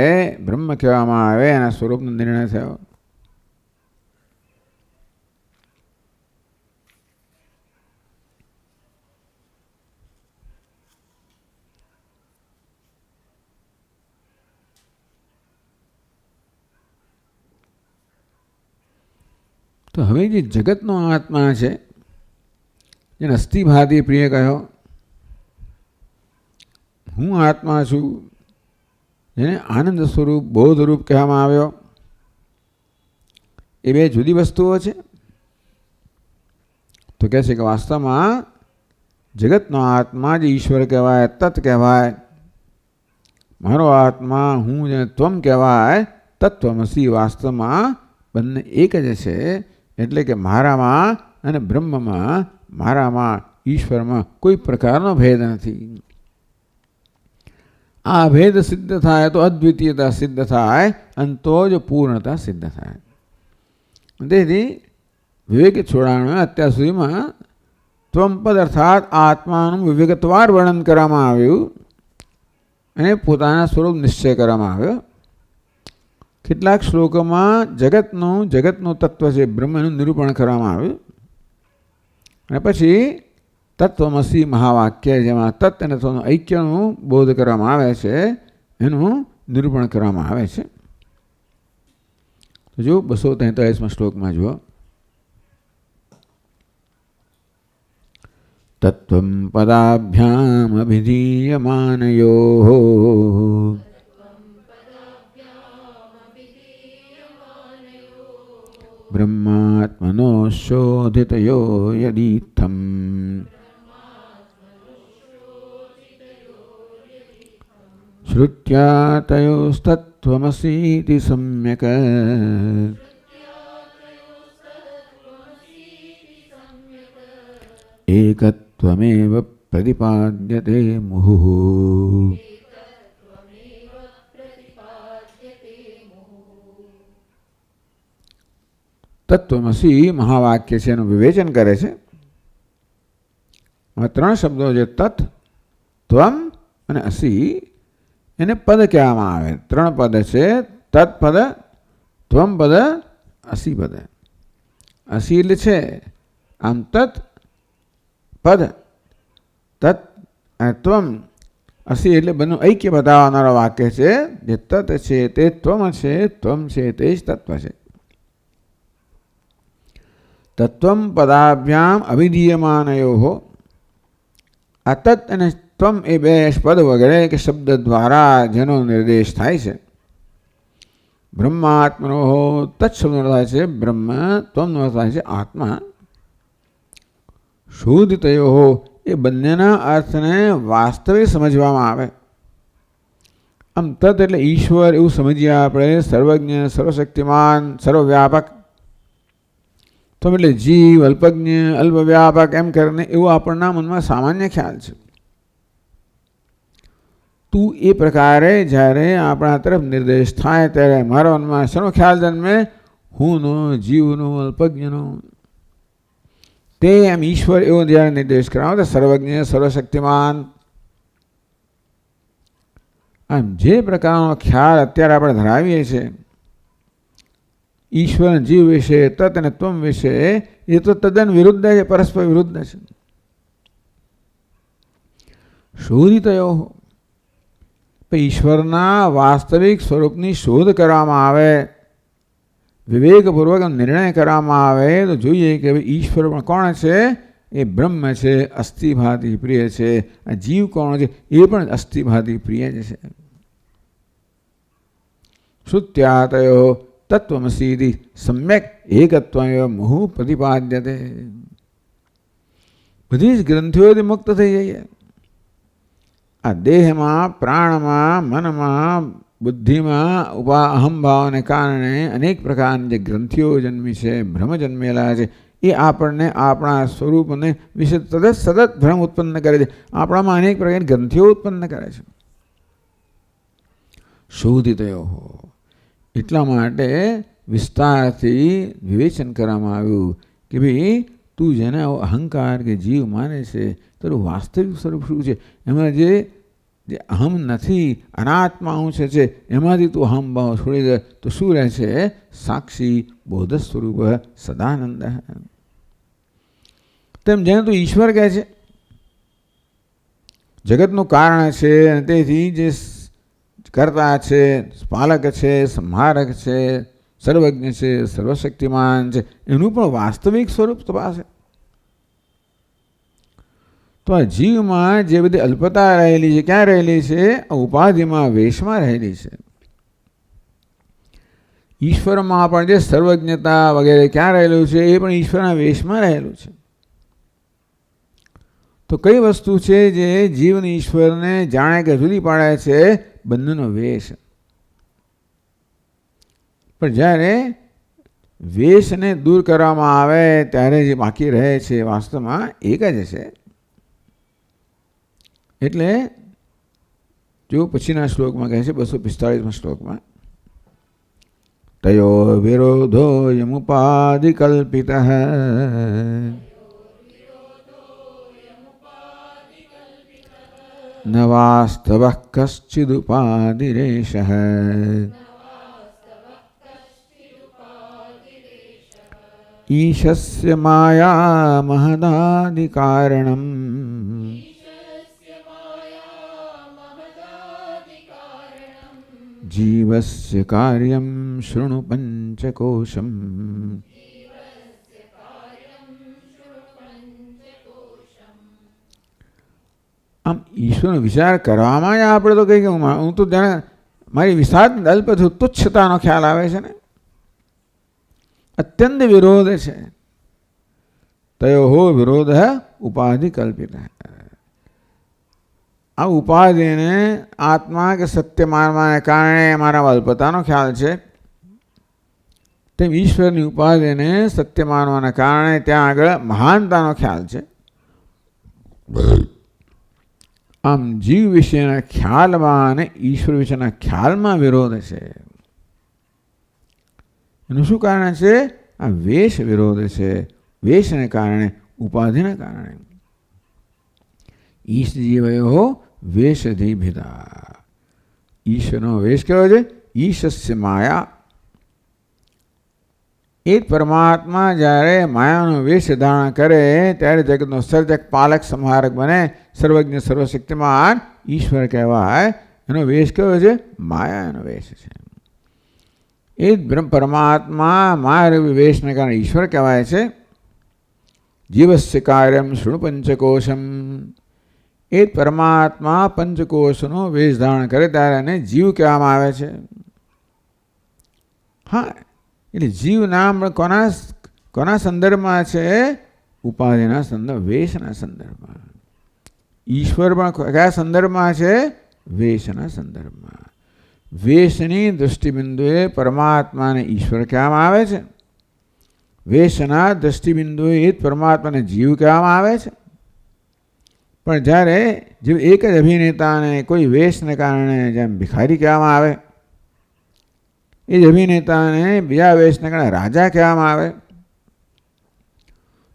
બ્રહ્મ કહેવામાં આવે, એના સ્વરૂપનો નિર્ણય થયો. તો હવે જે જગતનો આત્મા છે, જેને અસ્થિ, ભાતિ, પ્રિય કહ્યો, હું આત્મા છું, જેને આનંદ સ્વરૂપ, બોધરૂપ કહેવામાં આવ્યો, એ બે જુદી વસ્તુઓ છે. તો કહે છે કે વાસ્તવમાં જગતનો આત્મા જે ઈશ્વર કહેવાય, તત્ કહેવાય, મારો આત્મા હું જેને ત્વમ કહેવાય, તત્વમસી, વાસ્તવમાં બંને એક જ છે. એટલે કે મારામાં અને બ્રહ્મમાં, મારામાં ઈશ્વરમાં કોઈ પ્રકારનો ભેદ નથી. આ ભેદ સિદ્ધ થાય તો અદ્વિતીયતા સિદ્ધ થાય, અને તો જ પૂર્ણતા સિદ્ધ થાય. તેથી વિવેક છોડાણું અત્યાર સુધીમાં ત્વમપદ અર્થાત આત્માનું વિગતવાર વર્ણન કરવામાં આવ્યું અને પોતાના સ્વરૂપ નિશ્ચય કરવામાં આવ્યો. કેટલાક શ્લોકોમાં જગતનું તત્વ છે, બ્રહ્મનું નિરૂપણ કરવામાં આવ્યું. અને પછી તત્વમસી મહાવાક્ય, જેમાં તત્વ અને તત્વનું ઐક્યનું બોધ કરવામાં આવે છે, એનું નિરૂપણ કરવામાં આવે છે. તો જો 243માં શ્લોકમાં જુઓ. તત્વં પદાભ્યામ અભિધીયમાનયોઃ બ્રહ્માત્મનો શોધિતયો યદીથમ શ્રુત્યા તયોસ્તત્વમસીતિ સમ્યક એકત્વમેવ પ્રતિપાદ્યતે મુહુઃ. તત્વમસી મહાવાક્ય છે એનું વિવેચન કરે છે. આ ત્રણ શબ્દો જે તત્, ત્વમ અને અસી, એને પદ કહેવામાં આવે. ત્રણ પદ છે, તત્પદ, ત્વમ પદ, અસી પદ. અસી એટલે છે આમ તત્ પદ, તત્ અને ત્વમ. અસી એટલે બંને ઐક્ય બતાવનારો વાક્ય છે. જે તત્ છે તે ત્વમ છે, ત્વમ છે તે જ તત્વ છે. તત્વમ પદાભ્યામ અવિધીયમાનયોઃ. આ તત્ અને ત્વમ એ બે પદ વગેરે કે શબ્દ દ્વારા જેનો નિર્દેશ થાય છે. બ્રહ્માત્મનો તત્ શબ્દનો થાય છે બ્રહ્મ, ત્વમનો થાય છે આત્મા. શોધિતયો એ બંનેના અર્થને વાસ્તવિક સમજવામાં આવે. આમ તત્ એટલે ઈશ્વર એવું સમજીએ આપણે, સર્વજ્ઞ, સર્વશક્તિમાન, સર્વવ્યાપક. તો એટલે જીવ, અલ્પજ્ઞ, અલ્પવ્યાપક એમ કરીને એવું આપણના મનમાં સામાન્ય ખ્યાલ છે. તું એ પ્રકારે જ્યારે આપણા તરફ નિર્દેશ થાય ત્યારે મારા મનમાં શેનો ખ્યાલ જન્મે? હુંનો, જીવનો, અલ્પજ્ઞનો. તે એમ ઈશ્વર એવો જ્યારે નિર્દેશ કરાવે તો સર્વજ્ઞ, સર્વશક્તિમાન. આમ જે પ્રકારનો ખ્યાલ અત્યારે આપણે ધરાવીએ છીએ ઈશ્વર જીવ વિશે, તત્ અને ત્વમ વિશે, એ તો તદ્દન વિરુદ્ધ છે, પરસ્પર વિરુદ્ધ છે. શોધિતયો ઈશ્વરના વાસ્તવિક સ્વરૂપની શોધ કરવામાં આવે, વિવેકપૂર્વક નિર્ણય કરવામાં આવે તો જોઈએ કે ઈશ્વર પણ કોણ છે? એ બ્રહ્મ છે, અસ્થિભાતિ પ્રિય છે. આ જીવ કોણ છે? એ પણ અસ્થિભાતિ પ્રિય જ છે. શ્રુત્યાતયો તત્વમસીતિ સમ્યક એકત્વમેવ મુહુઃ પ્રતિપાદ્યતે. બધી જ ગ્રંથિઓથી મુક્ત થઈ જઈએ. આ દેહમાં, પ્રાણમાં, મનમાં, બુદ્ધિમાં અહમભાવને કારણે અનેક પ્રકારની જે ગ્રંથિઓ જન્મી છે, ભ્રમ જન્મેલા છે, એ આપણને આપણા સ્વરૂપને વિશે સતત ભ્રમ ઉત્પન્ન કરે છે. આપણામાં અનેક પ્રકારની ગ્રંથિઓ ઉત્પન્ન કરે છે. શોધિતયો એટલા માટે વિસ્તારથી વિવેચન કરવામાં આવ્યું કે ભાઈ તું જેને અહંકાર કે જીવ માને છે તારું વાસ્તવિક સ્વરૂપ શું છે? એમાં જે અહમ નથી, અનાત્મા અંશ છે, એમાંથી તું અહમ ભાવ છોડી દે તો શું રહે છે? સાક્ષી બોધ સ્વરૂપ સદાનંદ. તેમ જેને તું ઈશ્વર કહે છે, જગતનું કારણ છે, અને તેથી જે કર્તા છે, પાલક છે, સંહારક છે, સર્વજ્ઞ છે, સર્વશક્તિમાન છે, એનું પણ વાસ્તવિક સ્વરૂપ તપાસે. તો આ જીવમાં જે બધી અલ્પતા રહેલી છે, ક્યાં રહેલી છે? ઉપાધિમાં, વેશમાં રહેલી છે. ઈશ્વરમાં પણ જે સર્વજ્ઞતા વગેરે ક્યાં રહેલું છે? એ પણ ઈશ્વરના વેશમાં રહેલું છે. તો કઈ વસ્તુ છે જે જીવને ઈશ્વરને જાણે કે જુદી પાડે છે? બંનેનો વેશ. પણ જ્યારે વેશને દૂર કરવામાં આવે ત્યારે જે બાકી રહે છે વાસ્તવમાં એક જ છે. એટલે જો પછીના શ્લોકમાં કહે છે 245માં શ્લોકમાં, તયો વિરોધો યમુપાધિકલ્પિતઃ ન વાસ્તવઃ કશ્ચિદુપાધિરેષઃ ઈશસ્ય માયા મહદાદિકારણમ જીવસ્ય કાર્યમ શૃણુ પંચકોશમ. આમ ઈશ્વરનો વિચાર કરવામાં જ આપણે તો કહીએ કે હું તો જાણે મારી વિષાદ અલ્પથી તુચ્છતાનો ખ્યાલ આવે છે ને. અત્યંત વિરોધ છે. તયો વિરોધ ઉપાધિ કલ્પિત. આ ઉપાધિને આત્મા કે સત્ય માનવાને કારણે અમારા અલ્પતાનો ખ્યાલ છે, તેમ ઈશ્વરની ઉપાધિને સત્ય માનવાને કારણે ત્યાં આગળ મહાનતાનો ખ્યાલ છે. આમ જીવ વિશેના ખ્યાલમાં અને ઈશ્વર વિશેના ખ્યાલમાં વિરોધ છે. એનું શું કારણ છે? આ વેશ વિરોધ છે. વેશને કારણે, ઉપાધિના કારણે. ઈશ જીવયો વેશથી ભેદા. ઈશ્વરનો વેશ કેવો છે? ઈશસ્ય માયા. એ પરમાત્મા જ્યારે માયાનો વેશ ધારણ કરે ત્યારે જગતનો સર્જક, પાલક, સંહારક બને. સર્વજ્ઞ, સર્વશક્તિમાન ઈશ્વર કહેવાય. એનો વેશ કેવો છે? માયા એનો વેશ છે. એ જ પરમાત્મા માયા વેશને કારણે ઈશ્વર કહેવાય છે. જીવસ્ય કાર્યમ શૃણુ પંચકોશમ. એ જ પરમાત્મા પંચકોશનો વેશ ધારણ કરે ત્યારે એને જીવ કહેવામાં આવે છે. હા, એટલે જીવ નામ કોના સંદર્ભમાં છે? ઉપાધિના સંદર્ભ, વેશના સંદર્ભમાં. ઈશ્વર પણ કયા સંદર્ભમાં છે? વેશના સંદર્ભમાં. વેશની દૃષ્ટિબિંદુએ પરમાત્માને ઈશ્વર કહેવામાં આવે છે. વેશના દૃષ્ટિબિંદુએ એ જ પરમાત્માને જીવ કહેવામાં આવે છે. પણ જ્યારે જીવ એક જ અભિનેતાને કોઈ વેશને કારણે જેમ ભિખારી કહેવામાં આવે, એ જ અભિનેતાને બીજા વેશને કારણે રાજા કહેવામાં આવે,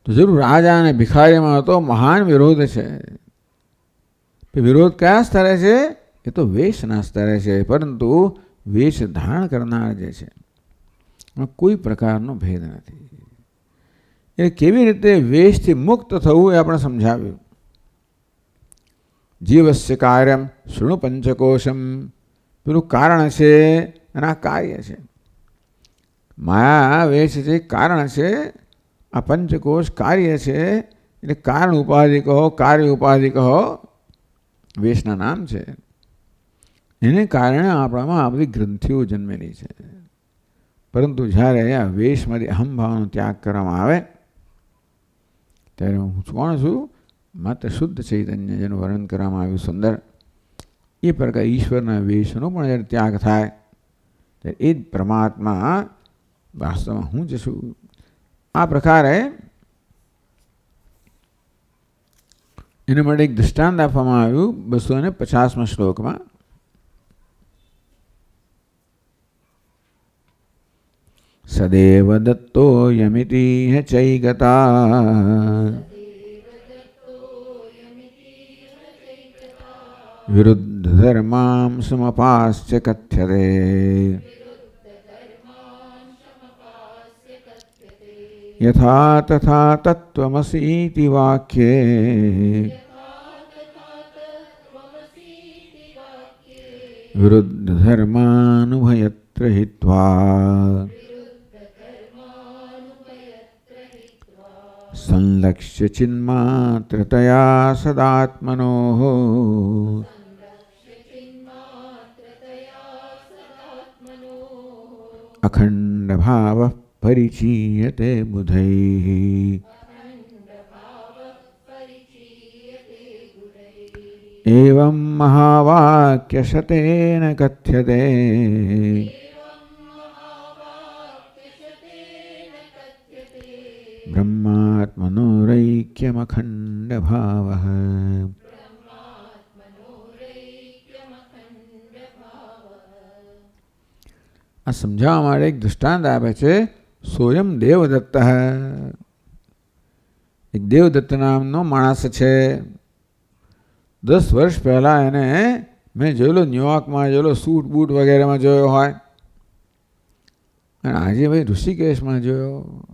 તો જરૂર રાજા અને ભિખારીમાં તો મહાન વિરોધ છે. વિરોધ કયા સ્તરે છે? એ તો વેશના સ્તરે છે. પરંતુ વેશ ધારણ કરનાર જે છે એમાં કોઈ પ્રકારનો ભેદ નથી. એટલે કેવી રીતે વેશથી મુક્ત થવું એ આપણે સમજાવ્યું. જીવસ્ય કાર્યમ શૃણુ પંચકોશમ. પેલું કારણ છે અને આ કાર્ય છે. માયા વેશ છે, કારણ છે. આ પંચકોશ કાર્ય છે. એટલે કારણ ઉપાધિ કહો, કાર્ય ઉપાધિ કહો, વેશના નામ છે. એને કારણે આપણામાં આ બધી ગ્રંથિઓ જન્મેલી છે. પરંતુ જ્યારે આ વેશમાંથી અહંભાવનો ત્યાગ કરવામાં આવે ત્યારે હું કોણ છું? માત્ર શુદ્ધ ચૈતન્ય, જેનું વર્ણન કરવામાં આવ્યું સુંદર. એ પ્રકાર ઈશ્વરના વેશનો પણ જ્યારે ત્યાગ થાય ત્યારે એ જ પરમાત્મા વાસ્તવમાં હું જ છું. આ પ્રકારે એના માટે એક દૃષ્ટાંત આપવામાં આવ્યું 250મા શ્લોકમાં. સદેવ દત્તો યમિતિ ચૈગતા વિરુદ્ધ ધર્માં સમપાસ્ય કથ્યતે. યથા તથા તત્વમસીતિ વાક્યે વિરુદ્ધ ધર્માનુભયત્ર હિત્વા સંલક્ષ્ય ચિન્માત્રતયા સદાત્મનોઃ અખંડ ભાવ પરિચીયતે બુધૈઃ. એવં મહાવાક્ય શતેન કથ્યતે બ્રહ્માત્મનોરૈક્યમખંડ ભાવઃ. આ સમજાવવા માટે એક દૃષ્ટાંત આપે છે. સોયમ દેવદત્ત. એક દેવદત્ત નામનો માણસ છે. 10 વર્ષ પહેલાં એને મેં જોયેલો, ન્યુયોર્કમાં જોયેલો, સૂટ બૂટ વગેરેમાં જોયો હોય. અને આજે ભાઈ ઋષિકેશમાં જોયો.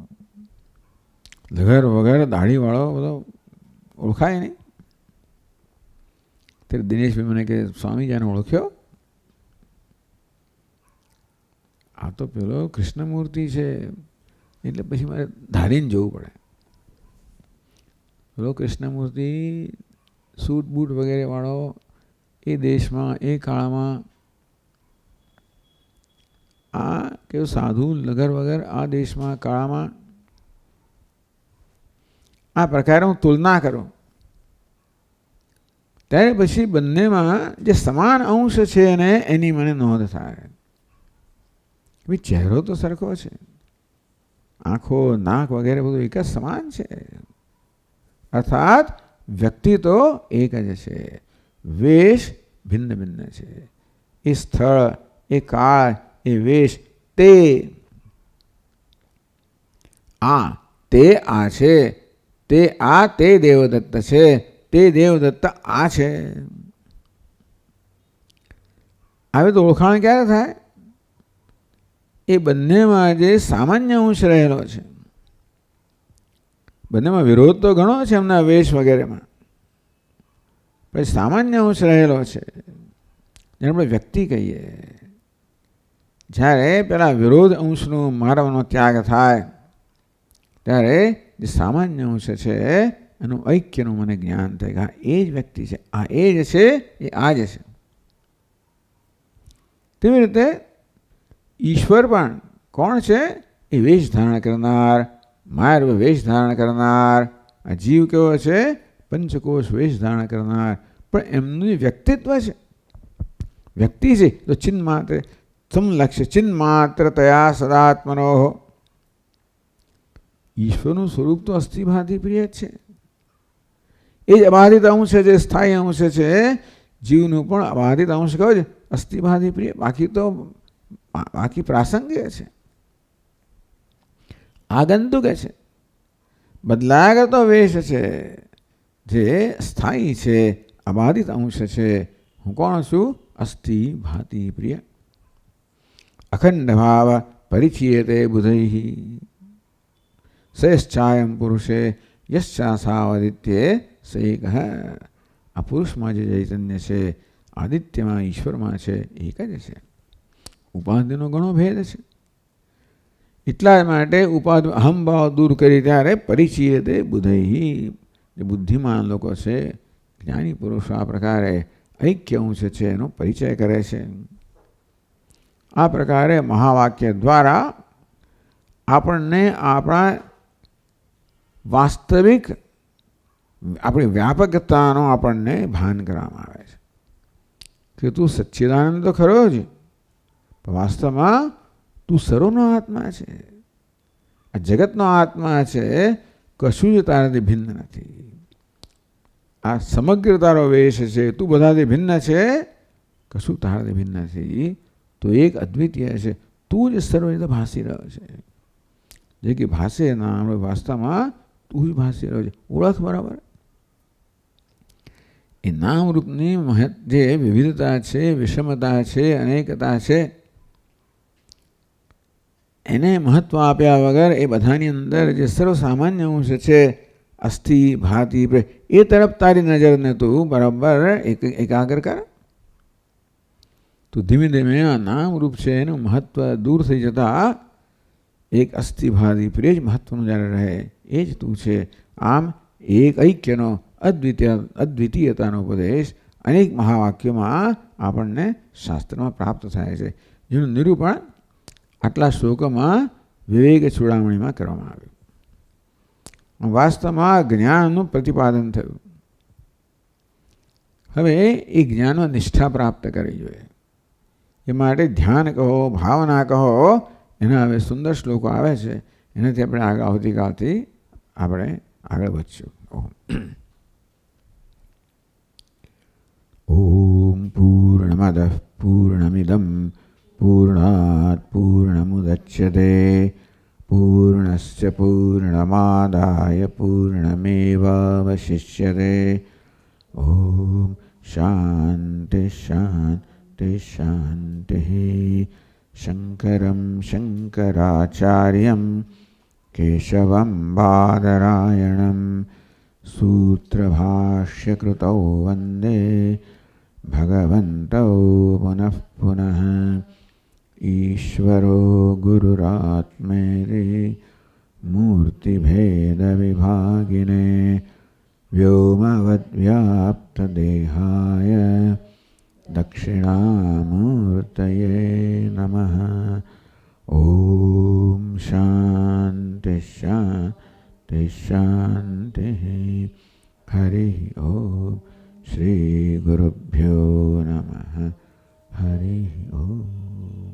લગર વગર દાઢીવાળો બધો ઓળખાય નહીં. ત્યારે દિનેશભાઈ મને કે સ્વામીજીને ઓળખ્યો? આ તો પેલો કૃષ્ણમૂર્તિ છે, એટલે પછી મારે ધારીને જવું પડે. પેલો કૃષ્ણમૂર્તિ સૂટ બૂટ વગેરે વાળો એ દેશમાં એ કાળમાં આ કેવું સાધુ લગર વગર આ દેશમાં કાળામાં આ પ્રકારે હું તુલના કરું ત્યારે પછી બંનેમાં જે સમાન અંશ છે ને એની મને નોંધ થાય. ભાઈ ચહેરો તો સરખો છે, આંખો નાક વગેરે બધું એક જ સમાન છે, અર્થાત વ્યક્તિ તો એક જ છે, વેશ ભિન્ન ભિન્ન છે. એ સ્થળ, એ કાળ, એ વેશ તે આ છે, તે દેવદત્ત છે, તે દેવદત્ત આ છે. હવે તો ઓળખાણ ક્યારે થાય? એ બંનેમાં જે સામાન્ય અંશ રહેલો છે, બંનેમાં વિરોધ તો ઘણો છે એમના વેશ વગેરેમાં, પણ સામાન્ય અંશ રહેલો છે જેને આપણે વ્યક્તિ કહીએ. જ્યારે પેલા વિરોધ અંશનો માનવનો ત્યાગ થાય ત્યારે જે સામાન્ય અંશ છે એનું ઐક્યનું મને જ્ઞાન થાય કે આ એ જ વ્યક્તિ છે, આ એ જ છે, એ આ જ છે. તેવી રીતે ઈશ્વર પણ કોણ છે? એ વેશ ધારણ કરનાર, માર્ગ વેશ ધારણ કરનાર. આ જીવ કેવો છે? પંચકોશ વેશ ધારણ કરનાર. પણ એમનું વ્યક્તિત્વ છે, વ્યક્તિ છે તો ચિન્હ માત્ર સમલક્ષ્ય ચિન્હ માત્ર તયા સદાત્મનો. ઈશ્વરનું સ્વરૂપ તો અસ્થિભાતિ પ્રિય છે. એ જ અબાધિત અંશ છે, જે સ્થાયી અંશ છે. જીવનું પણ અબાધિત અંશ કહો છે અસ્થિભાતિ પ્રિય, બાકી પ્રાસંગિક છે, આગંતુક છે, બદલાયા કરતો વેશ છે, જે સ્થાયી છે, અબાધિત અંશ છે. હું કોણ છું? અસ્થિ ભાતિ પ્રિય. અખંડ ભાવ પરિચિયતે બુધૈ શ્રેષ્ઠાયમ પુરુષે યશ્ચાસાવદિત્યે સૈક. આ પુરુષમાં જે ચૈતન્ય છે, આદિત્યમાં ઈશ્વરમાં છે, એક જ છે. ઉપાધિનો ઘણો ભેદ છે. એટલા માટે ઉપાધિ અહંભાવ દૂર કરી ત્યારે પરિચિયતે બુધૈ. જે બુદ્ધિમાન લોકો છે, જ્ઞાની પુરુષો આ પ્રકારે ઐક્ય અંશ છે એનો પરિચય કરે છે. આ પ્રકારે મહાવાક્ય દ્વારા આપણને આપણા વાસ્તવિક આપણી વ્યાપકતાનો આપણને ભાન કરવામાં આવે છે કે તું સચ્ચિદાનંદ તો ખરો જ, પણ વાસ્તવમાં તું સર્વનો આત્મા છે, આ જગતનો આત્મા છે, કશું જ તારાથી ભિન્ન નથી. આ સમગ્ર તારો વેશ છે, તું બધાથી ભિન્ન છે, કશું તારાથી ભિન્ન નથી. તો એક અદ્વિતીય છે, તું જ સર્વ રીતે ભાસી રહ્યો છે. જે કે ભાષે નામ વાસ્તવમાં તું જ ભાસી રહ્યો છે. ઓળખ બરાબર. એ નામ રૂપની જે વિવિધતા છે, વિષમતા છે, અનેકતા છે, એને મહત્વ આપ્યા વગર એ બધાની અંદર જે સર્વસામાન્ય અંશ છે, અસ્થિ ભાતિ એ તરફ તારી નજરને તું બરાબર એકાગ્ર કર. તો ધીમે ધીમે આ નામ રૂપ છે એનું મહત્વ દૂર થઈ જતા એક અસ્થિભાદી પ્રિય જ મહત્વનું જ્યારે રહે એ જ તું છે. આમ એક ઐક્યનો અદ્વિતીયતાનો ઉપદેશ અનેક મહાવાક્યોમાં આપણને શાસ્ત્રમાં પ્રાપ્ત થાય છે, જેનું નિરૂપણ આટલા શ્લોકોમાં વિવેક ચૂડામણીમાં કરવામાં આવ્યું. વાસ્તવમાં જ્ઞાનનું પ્રતિપાદન થયું. હવે એ જ્ઞાનમાં નિષ્ઠા પ્રાપ્ત કરવી જોઈએ. એ માટે ધ્યાન કહો, ભાવના કહો, એના હવે સુંદર શ્લોકો આવે છે, એનાથી આપણે આવતીકાલથી આપણે આગળ વધશું. ઓમ પૂર્ણમદ પૂર્ણમિદમ પૂર્ણાત પૂર્ણમુદચ્યતે પૂર્ણસ્ય પૂર્ણમાદાય પૂર્ણમેવાવશિષ્યતે. ઓમ શાંતિ શાંતિ શાંતિ. શંકરં શંકરાચાર્યં કેશવં બાદરાયણં સૂત્રભાષ્યકૃતૌ વંદે ભગવन्तौ પુનઃ પુનઃ. ईश्वरो गुरुरात्मेति मूर्तिभेदविभागिने व्योमवद्व्याप्तदेहाय दक्षिणामूर्तये नमः। ॐ शान्ति शान्ति शान्तिः। हरिः ॐ श्रीगुरुभ्यो नमः। हरिः ॐ।